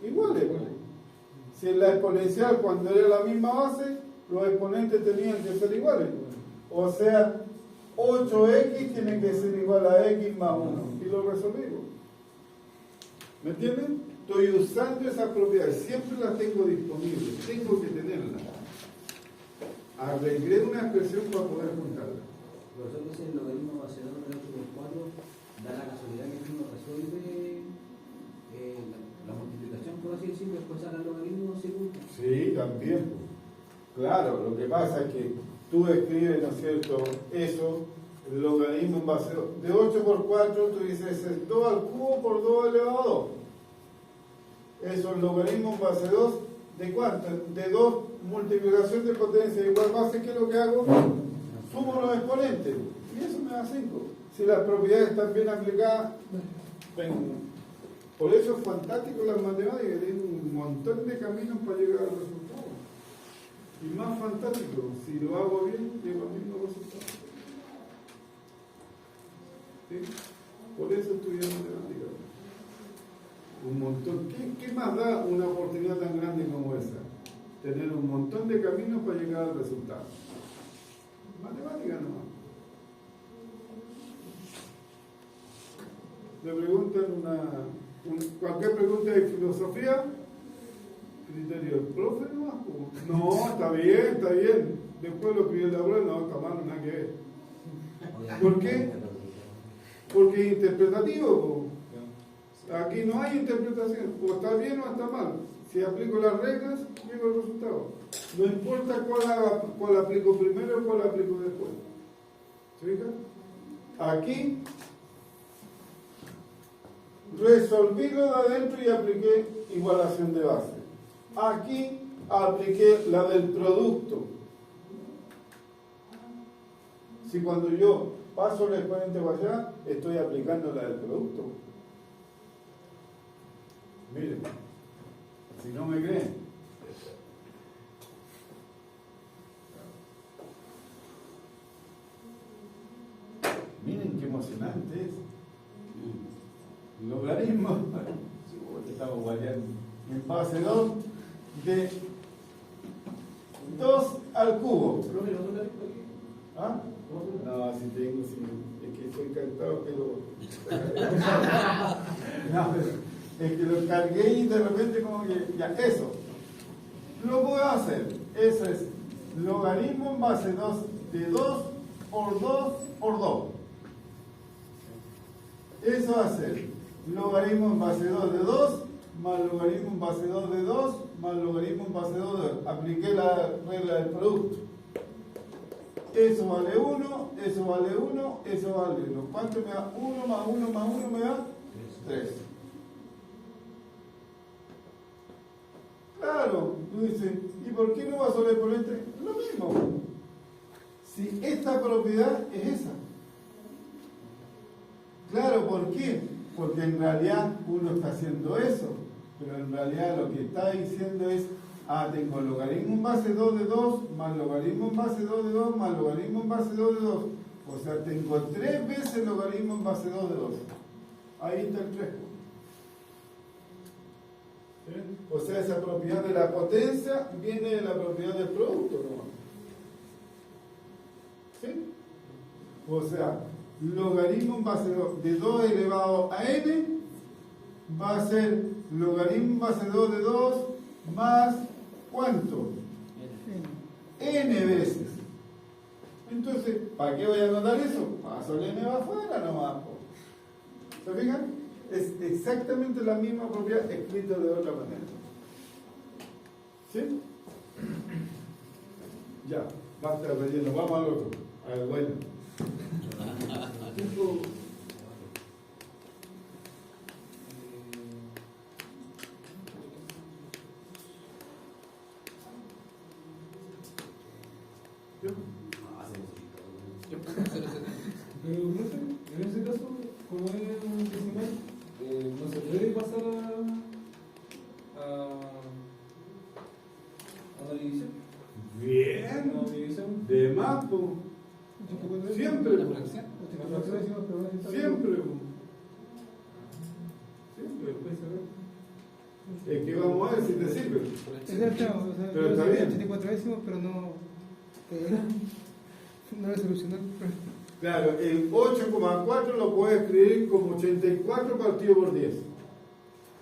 A: Iguales. Si en la exponencial, cuando era la misma base, los exponentes tenían que ser iguales. O sea, 8x tiene que ser igual a x más 1. Y lo resolvimos. ¿Me entienden? Estoy usando esas propiedades. Siempre las tengo disponibles. Tengo que tenerlas. Arreglé una expresión para poder juntarla.
F: Profesor, que es el logaritmo base 2 de 8 por 4, da la casualidad que uno resuelve la multiplicación, por así decirlo, después saca el logaritmo segundo.
A: Sí, también. Claro, lo que pasa es que tú escribes, ¿no es cierto?, eso, el logaritmo en base de 8 por 4, tú dices es 2 al cubo por 2 elevado a 2. Eso, el logaritmo en base 2, ¿de cuánto? De 2 multiplicación de potencia igual base, ¿qué es lo que hago? Sumo los exponentes y eso me da 5. Si las propiedades están bien aplicadas, ven. Por eso es fantástico las matemáticas, tienen un montón de caminos para llegar al resultado. Y más fantástico, si lo hago bien, llego al mismo resultado. ¿Sí? Por eso estudié matemáticas. Un montón. ¿Qué más da una oportunidad tan grande como esa? Tener un montón de caminos para llegar al resultado. Matemática nomás. Le preguntan cualquier pregunta de filosofía, criterio del profe nomás. No, está bien. Después lo escribió la abuela, no, está mal, nada que ver. ¿Por qué? Porque es interpretativo. Po. Aquí no hay interpretación, o está bien o está mal. Si aplico las reglas, llego al resultado. No importa cuál aplico primero o cuál aplico después. ¿Se fijan? Aquí resolví lo de adentro y apliqué igualación de base. Aquí apliqué la del producto. Si cuando yo paso el exponente para allá, estoy aplicando la del producto. Miren, si no me creen. Miren qué emocionante es. Logaritmo, estamos guayando, en base 2 de 2 al cubo. ¿Ah? No, si tengo, si, es que soy cantado que lo... No, es que lo cargué y de repente como que, ya, eso. Lo puedo hacer, eso es logaritmo en base 2 de 2 por 2 por 2. Eso va a ser logaritmo en base 2 de 2 más logaritmo en base 2 de 2 más logaritmo en base 2 de 2. Apliqué la regla del producto. Eso vale 1, eso vale 1, eso vale 1. ¿Cuánto me da? 1 más 1 más 1 me da 3. Claro, tú dices, ¿y por qué no va sobre el exponente? Lo mismo. Si esta propiedad es esa. Claro, ¿por qué? Porque en realidad uno está haciendo eso, pero en realidad lo que está diciendo es, tengo logaritmo en base 2 de 2, más logaritmo en base 2 de 2, más logaritmo en base 2 de 2. O sea, tengo 3 veces logaritmo en base 2 de 2. Ahí está el 3. ¿Sí? O sea, esa propiedad de la potencia viene de la propiedad del producto, ¿no? ¿Sí? O sea, logaritmo en base de 2 elevado a n va a ser logaritmo en base 2 de 2 más ¿cuánto? N veces. Entonces, ¿para qué voy a anotar eso? Paso el n va afuera nomás. ¿Se fijan? Es exactamente la misma propiedad escrita de otra manera. ¿Sí? Ya, basta de relleno. Vamos al otro. Al bueno.
D: Pero en ese caso, como es un decimal, no se puede pasar a una división.
A: Bien.
D: Una división.
A: De más, po. Siempre, po. Siempre, po. Siempre. Es que vamos a ver si te sirve.
C: Exacto,
A: Pero está bien.
C: 84 décimos, pero no. No es solucionar.
A: Claro, el 8,4 lo puedes escribir como 84 partido por 10.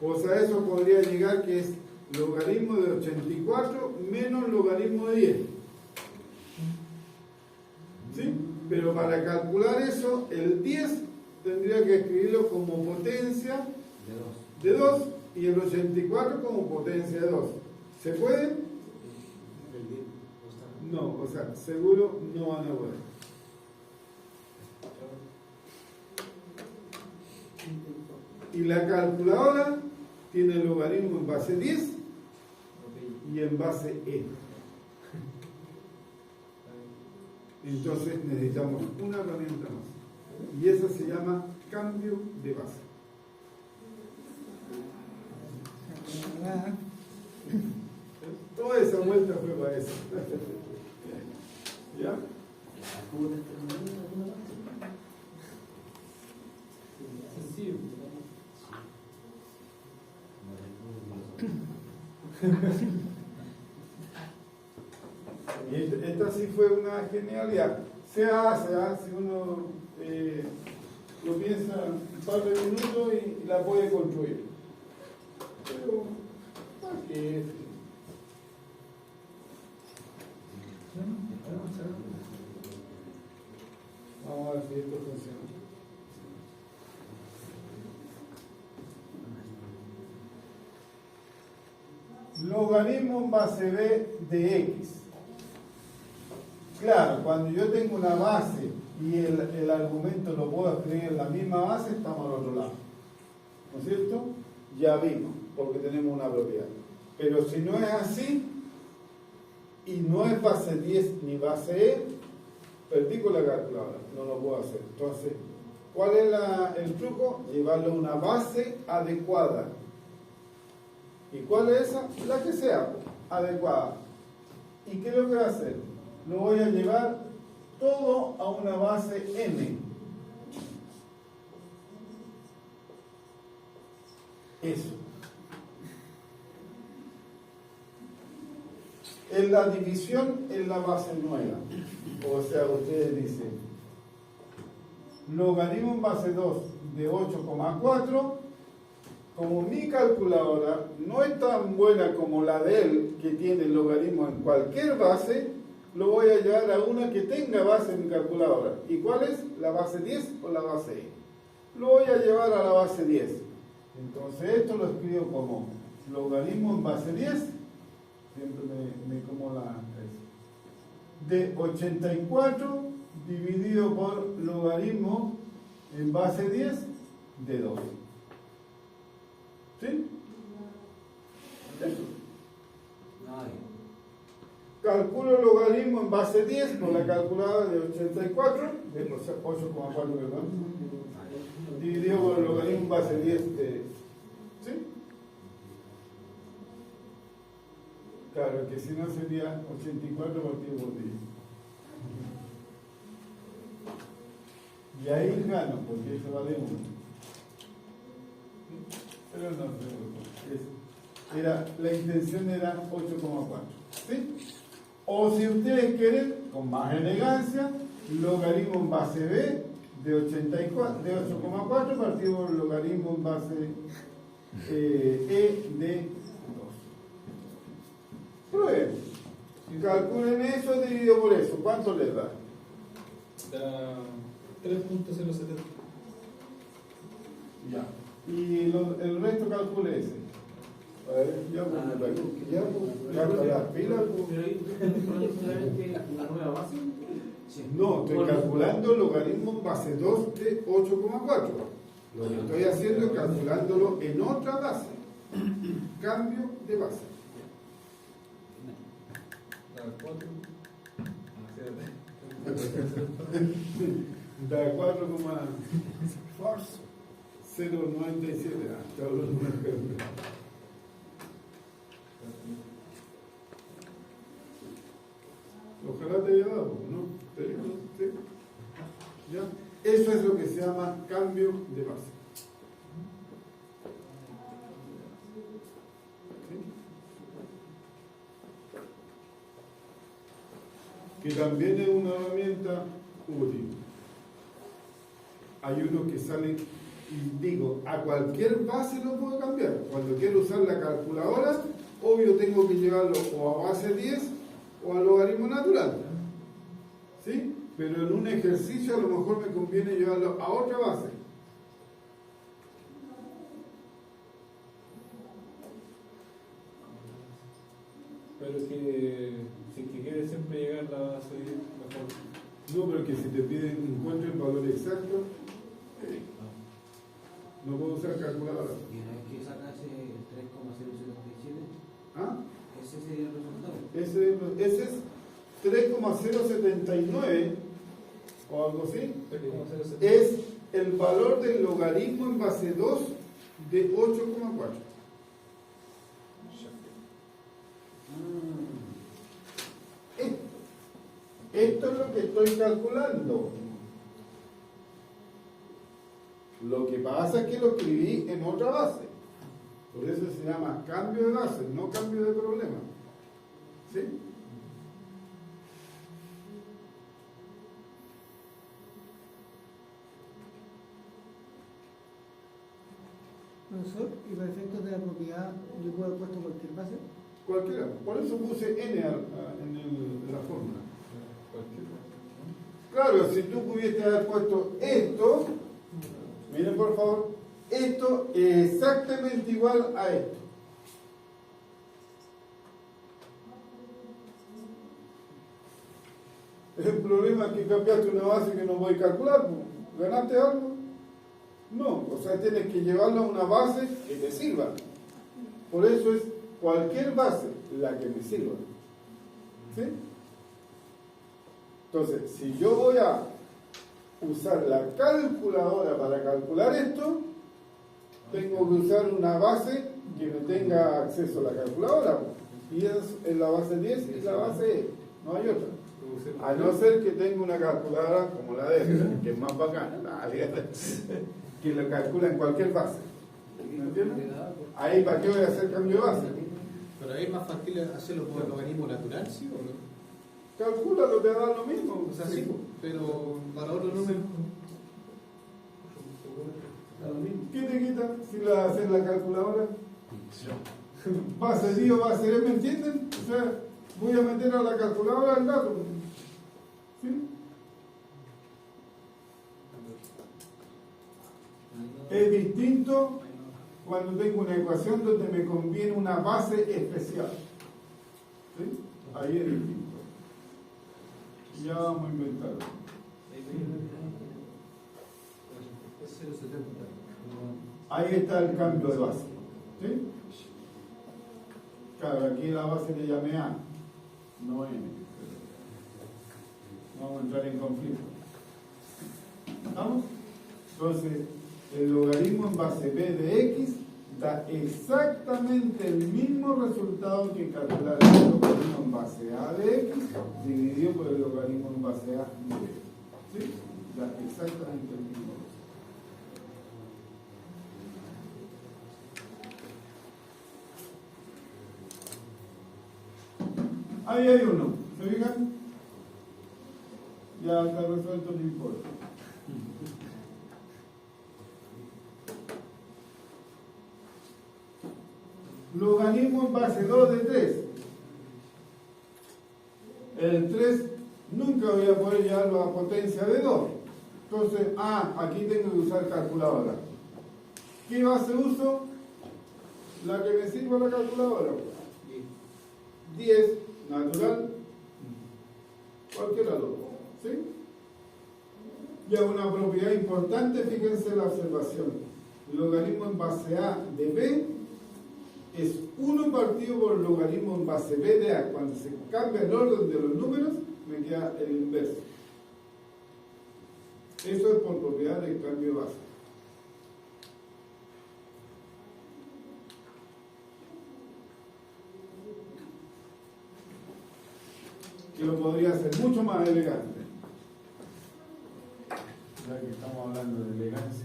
A: O sea, eso podría llegar que es logaritmo de 84 menos logaritmo de 10. ¿Sí? Pero para calcular eso, el 10 tendría que escribirlo como potencia de 2 y el 84 como potencia de 2. ¿Se puede? No, o sea, seguro no van a poder. Y la calculadora tiene logaritmo en base 10 y en base e. Entonces necesitamos una herramienta más. Y esa se llama cambio de base. Toda esa vuelta fue para eso. ¿Ya?
D: Sencillo.
A: Y esta sí fue una genialidad. Se hace, si uno lo piensa un par de minutos y la puede construir. Pero, ¿para qué? Vamos a ver si esto funciona. Logaritmo en base b de x. Claro, cuando yo tengo una base y el argumento lo puedo escribir en la misma base, estamos al otro lado. ¿no es cierto? Ya vimos, porque tenemos una propiedad. Pero si no es así, y no es base 10 ni base E, perdí con la calculadora, no lo puedo hacer. Entonces, ¿cuál es el truco? Llevarlo a una base adecuada. ¿Y cuál es esa? La que sea adecuada. ¿Y qué es lo que voy a hacer? Lo voy a llevar todo a una base n. Eso. En la división en la base nueva. O sea, ustedes dicen, logaritmo en base 2 de 8,4. Como mi calculadora no es tan buena como la de él, que tiene logaritmo en cualquier base, lo voy a llevar a una que tenga base en mi calculadora. ¿Y cuál es? ¿La base 10 o la base E? Lo voy a llevar a la base 10. Entonces esto lo escribo como logaritmo en base 10, siempre me como la de 84 dividido por logaritmo en base 10 de 2. ¿Sí? Eso. Calculo el logaritmo en base 10 con la calculadora de 84, de 8,4, perdón, dividido por el logaritmo en base 10 de... ¿Sí? Claro, que si no sería 84 partido por 10. Y ahí gano, porque eso vale 1. Pero no, la intención era 8,4. ¿Sí? O si ustedes quieren, con más elegancia, logaritmo en base B de 8,4 partido por logaritmo en base E de 2. Prueben. Calculen eso dividido por eso. ¿Cuánto les da?
D: Da 3.070.
A: Ya. Y el resto calcule ese. A ver, ya con las pilas.
F: ¿Pero ahí tú estás calculando solamente una nueva base?
A: No, estoy calculando el logaritmo en base 2 de 8,4. Lo que estoy haciendo es calculándolo en otra base. Cambio de base.
D: Da 4.
A: Da 4,097. Hasta ahora no me acuerdo. Ojalá te haya dado, ¿no? ¿Sí? ¿Ya? Eso es lo que se llama cambio de base. ¿Sí? Que también es una herramienta útil. Hay unos que salen, y digo, a cualquier base lo puedo cambiar. Cuando quiero usar la calculadora, obvio tengo que llevarlo o a base 10 o al logaritmo natural. ¿Sí? Pero en un ejercicio a lo mejor me conviene llevarlo a otra base.
D: Pero que si que quieres siempre llegar a la base 10, mejor.
A: No, pero que si te piden encuentre el valor exacto, no puedo usar calculadora.
F: Y una vez que sacas ese 3,077,
A: ¿Ah?
F: ese sería el resultado.
A: Ese es 3,079 o algo así.
D: 3,070.
A: Es el valor del logaritmo en base 2 de 8,4. Esto es lo que estoy calculando. Lo que pasa es que lo escribí en otra base. Por eso se llama cambio de base, no cambio de problema. ¿Sí?
C: Profesor, y para efectos de la propiedad, yo puedo haber puesto cualquier base.
A: Cualquiera. Por eso puse n en la fórmula. Claro, si tú pudieses haber puesto esto, miren por favor, esto es exactamente igual a esto. El problema es que cambiaste una base que no voy a calcular, ¿ganaste algo? No, o sea, tienes que llevarlo a una base que te sirva. Por eso es cualquier base la que me sirva. ¿Sí? Entonces, si yo voy a usar la calculadora para calcular esto, tengo que usar una base que me tenga acceso a la calculadora. Y es la base 10 y la base E. No hay otra. A no ser que tenga una calculadora como la de esta, que es más bacana, que lo calcula en cualquier base. ¿Me entiendes? Ahí, ¿para qué voy a hacer cambio de base?
G: Pero ahí es más fácil hacerlo por logaritmo natural, ¿sí o no?
A: Calcúlalo, te da lo mismo.
G: O sea, sí, pero para otro número.
A: ¿Qué te quita si la haces la calculadora? Base 10 o base E, ¿me entienden? O sea, voy a meter a la calculadora el dato. ¿Sí? Es distinto cuando tengo una ecuación donde me conviene una base especial. ¿Sí? Ahí es distinto. Ya vamos a inventarlo. Ahí está el cambio de base. ¿Sí? Claro, aquí la base le llamé A, no N. No vamos a entrar en conflicto. ¿Estamos? Entonces, el logaritmo en base B de X da exactamente el mismo resultado que calcular el logaritmo en base A de X dividido por el logaritmo en base A de B. ¿Sí? Da exactamente el mismo resultado. Ahí hay uno, ¿se fijan? Ya está resuelto, no importa. Logaritmo en base 2 de 3. El 3 nunca voy a poder llevarlo a potencia de 2. Entonces, aquí tengo que usar calculadora. ¿Qué base uso? La que me sirva la calculadora. 10, natural, cualquiera de los dos. ¿Sí? Y a una propiedad importante, fíjense la observación. El logaritmo en base A de B es 1 partido por el logaritmo en base B de A. Cuando se cambia el orden de los números, me queda el inverso. Eso es por propiedad del cambio de base. Que lo podría hacer mucho más elegante. Ya que estamos hablando de elegancia.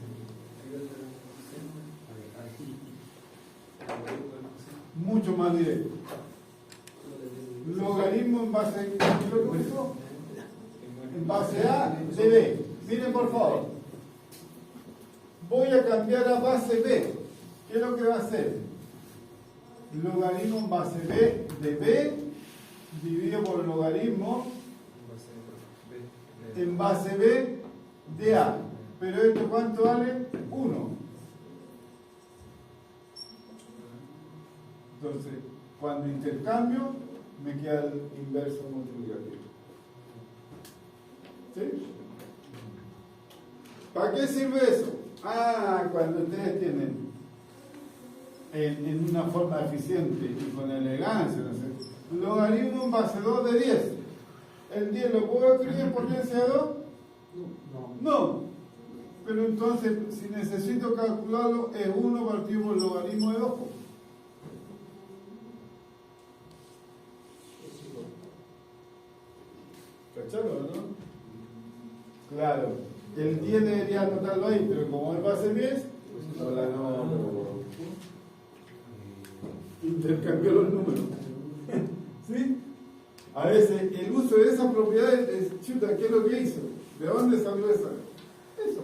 A: Mucho más directo. Logaritmo en base en base A de B. Miren por favor. Voy a cambiar a base B. ¿Qué es lo que va a hacer? Logaritmo en base B de B dividido por el logaritmo en base B de A. Pero esto ¿cuánto vale? 1. Entonces, cuando intercambio, me queda el inverso multiplicativo. ¿Sí? ¿Para qué sirve eso? Cuando ustedes tienen en una forma eficiente y con elegancia, no sé, logaritmo en base 2 de 10. ¿El 10 lo puedo escribir en potencia de 2? No. Pero entonces, si necesito calcularlo, es 1 partido por el logaritmo de 2. ¿Cacharon, no? Claro, el 10 debería anotarlo ahí, pero como es base 10, no la anoto. Intercambió los números. ¿Sí? A veces el uso de esas propiedades es, chuta, ¿qué es lo que hizo? ¿De dónde salió esa? Eso.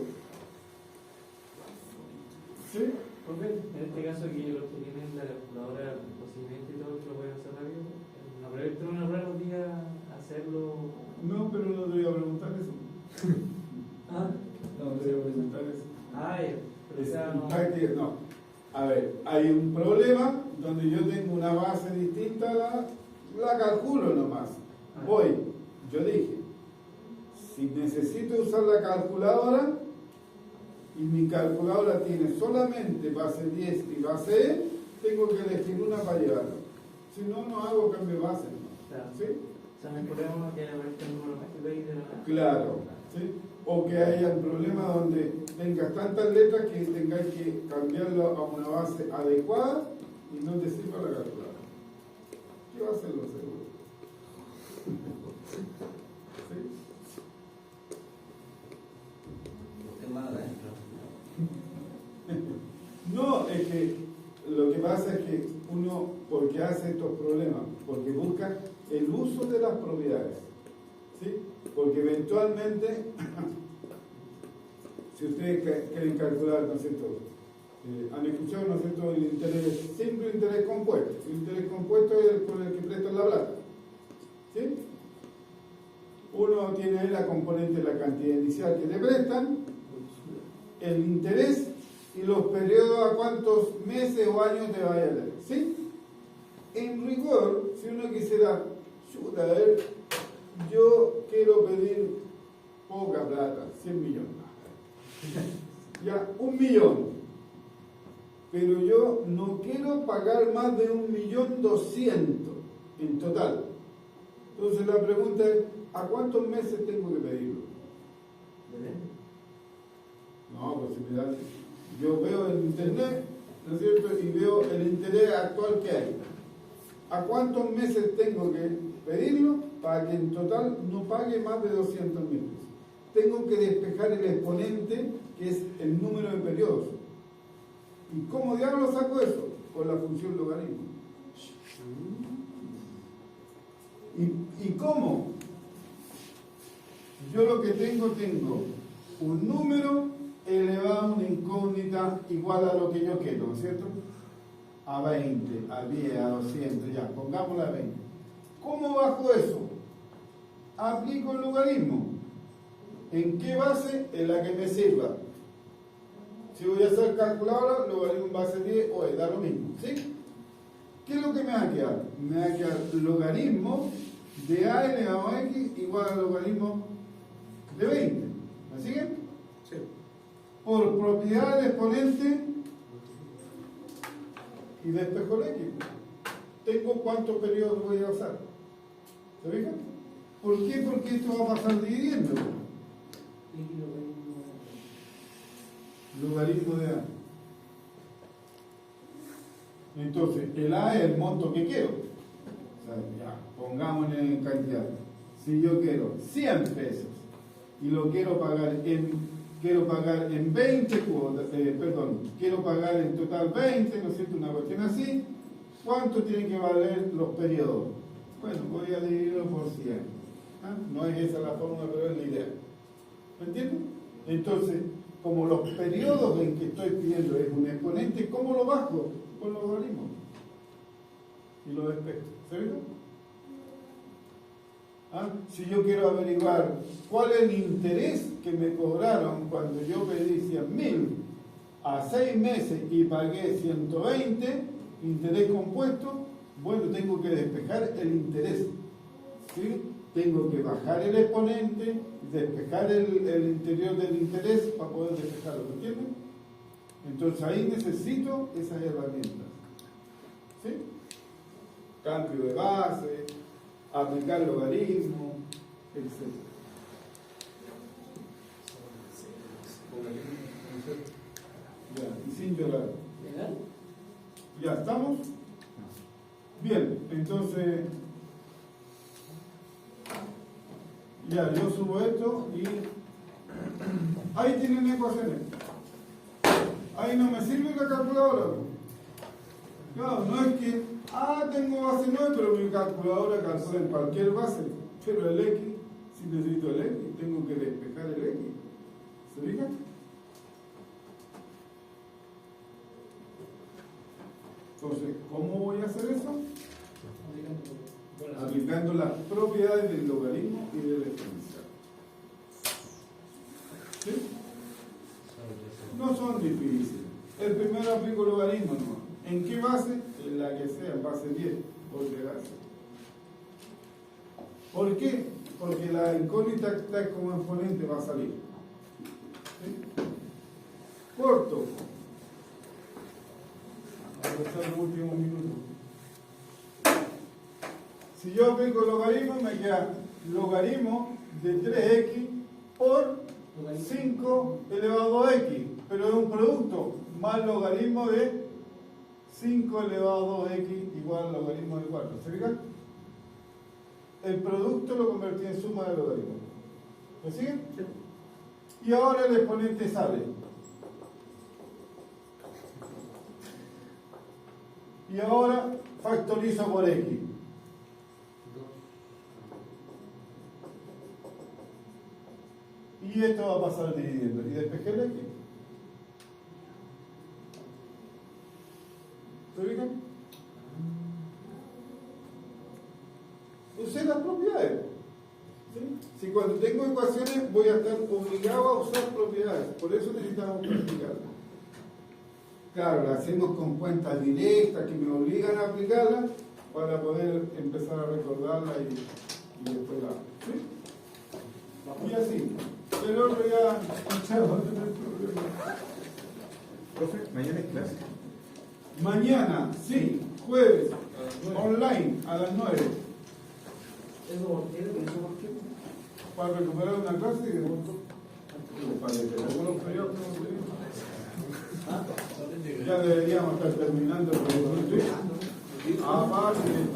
A: ¿Sí?
H: Profe, en este caso aquí los que tienen la calculadora, el procedimiento y todo, que lo pueden hacer rápido, ¿una prueba electrónica no podría hacerlo?
A: No, pero no te voy a preguntar eso. No te voy a preguntar eso. No. A ver, hay un problema donde yo tengo una base distinta, la calculo nomás. Yo dije, si necesito usar la calculadora, y mi calculadora tiene solamente base 10 y base E, tengo que elegir una para llevarlo. Si no, no hago cambio de base.
H: Claro.
A: ¿Sí?
H: O sea, no hay problema que aparezca el número PGPI de la nada.
A: Claro. ¿Sí? O que haya un problema donde tengas tantas letras que tengáis que cambiarlo a una base adecuada y no te sirva la calculadora. ¿Qué va a hacer lo seguro? ¿Sí?
F: Usted más adentro.
A: No, es que lo que pasa es que uno, porque hace estos problemas, porque busca el uso de las propiedades, ¿sí? Porque eventualmente, si ustedes quieren calcular, ¿no es cierto? Han escuchado, ¿no es cierto?, el interés simple, interés compuesto. El interés compuesto es el con el que prestan la plata, ¿sí? Uno tiene ahí la componente de la cantidad inicial que te prestan, el interés y los periodos a cuántos meses o años te vaya a tener, ¿sí? En rigor, si uno quisiera, chuta, a ver, yo quiero pedir poca plata, 100 millones. Ya, 1 millón. Pero yo no quiero pagar más de 1.200.000 en total. Entonces la pregunta es, ¿a cuántos meses tengo que pedirlo? No, pues si me da... Yo veo en internet, ¿no es cierto? Y veo el interés actual que hay. ¿A cuántos meses tengo que pedirlo para que en total no pague más de 200.000 pesos? Tengo que despejar el exponente, que es el número de periodos. ¿Y cómo diablos saco eso? Con la función logaritmo. ¿Y cómo? Yo lo que tengo un número elevado a una incógnita igual a lo que yo quiero, ¿no es cierto? A 20, a 10, a 200, ya, pongámosla a 20. ¿Cómo bajo eso? Aplico el logaritmo. ¿En qué base? En la que me sirva. Si voy a hacer calculadora, logaritmo en base 10 o da lo mismo, ¿sí? ¿Qué es lo que me va a quedar? Me va a quedar logaritmo de a elevado a x igual al logaritmo de 20. ¿Me siguen?
G: Sí.
A: Por propiedad del exponente y despejo el x. Tengo cuántos periodos voy a usar. ¿Se fijan? ¿Por qué? Porque esto va a pasar dividiendo. Logaritmo de a. Entonces, el a es el monto que quiero. O sea, ya, pongámosle en cantidad. Si yo quiero 100 pesos y lo quiero pagar en 20 cuotas, quiero pagar en total 20, ¿no es cierto? Una cuestión así. ¿Cuánto tienen que valer los periodos? Bueno, voy a dividirlo por 100. ¿Ah? No es esa la fórmula, pero es la idea. ¿Me entienden? Entonces, como los periodos en que estoy pidiendo es un exponente, ¿cómo lo bajo? Con los logaritmos. Y lo despejo. ¿Se ve? ¿Ah? Si yo quiero averiguar cuál es el interés que me cobraron cuando yo pedí 100.000 a 6 meses y pagué 120, interés compuesto, bueno, tengo que despejar el interés. ¿Sí? Tengo que bajar el exponente, despejar el interior del interés para poder despejarlo, ¿me entienden? Entonces ahí necesito esas herramientas. ¿Sí? Cambio de base, aplicar logaritmo, etc. Ya, y sin llorar. ¿Ya estamos? Bien, entonces ya, yo subo esto y ahí tienen ecuaciones. Ahí no me sirve la calculadora. Claro, no es que, tengo base 9, pero mi calculadora calcula en cualquier base. Pero el X, si necesito el X, tengo que despejar el X. ¿Se fijan? Entonces, ¿cómo voy a hacer eso? Aplicando las propiedades del logaritmo y del exponencial. ¿Sí? No son difíciles. El primero aplico logaritmo, ¿no? ¿En qué base? En la que sea, en base 10, por base. ¿Por qué? Porque la incógnita que está como exponente va a salir. ¿Sí? corto. Aprovechar los últimos minutos. Si yo aplico el logaritmo, me queda logaritmo de 3x por 5 elevado a x, pero es un producto más logaritmo de 5 elevado a 2x igual al logaritmo de 4. ¿Se fijan? El producto lo convertí en suma de logaritmos. ¿Me siguen? Y ahora el exponente sale. Y ahora factorizo por x. Y esto va a pasar dividiendo. Y despejé el x. ¿Se ubican? Usé las propiedades. ¿Sí? Si cuando tengo ecuaciones voy a estar obligado a usar propiedades. Por eso necesitamos practicarlas. Claro, las hacemos con cuentas directas que me obligan a aplicarlas para poder empezar a recordarlas y después la. ¿Sí? Y así. El otro ya escuchaba, no hay problema.
I: Profe, mañana es clase.
A: Mañana, sí, jueves, online a las 9.
F: ¿Eso por qué? ¿Eso por qué?
A: Para recuperar una clase y de para que algunos periodos ya deberíamos estar terminando el proyecto. Aparte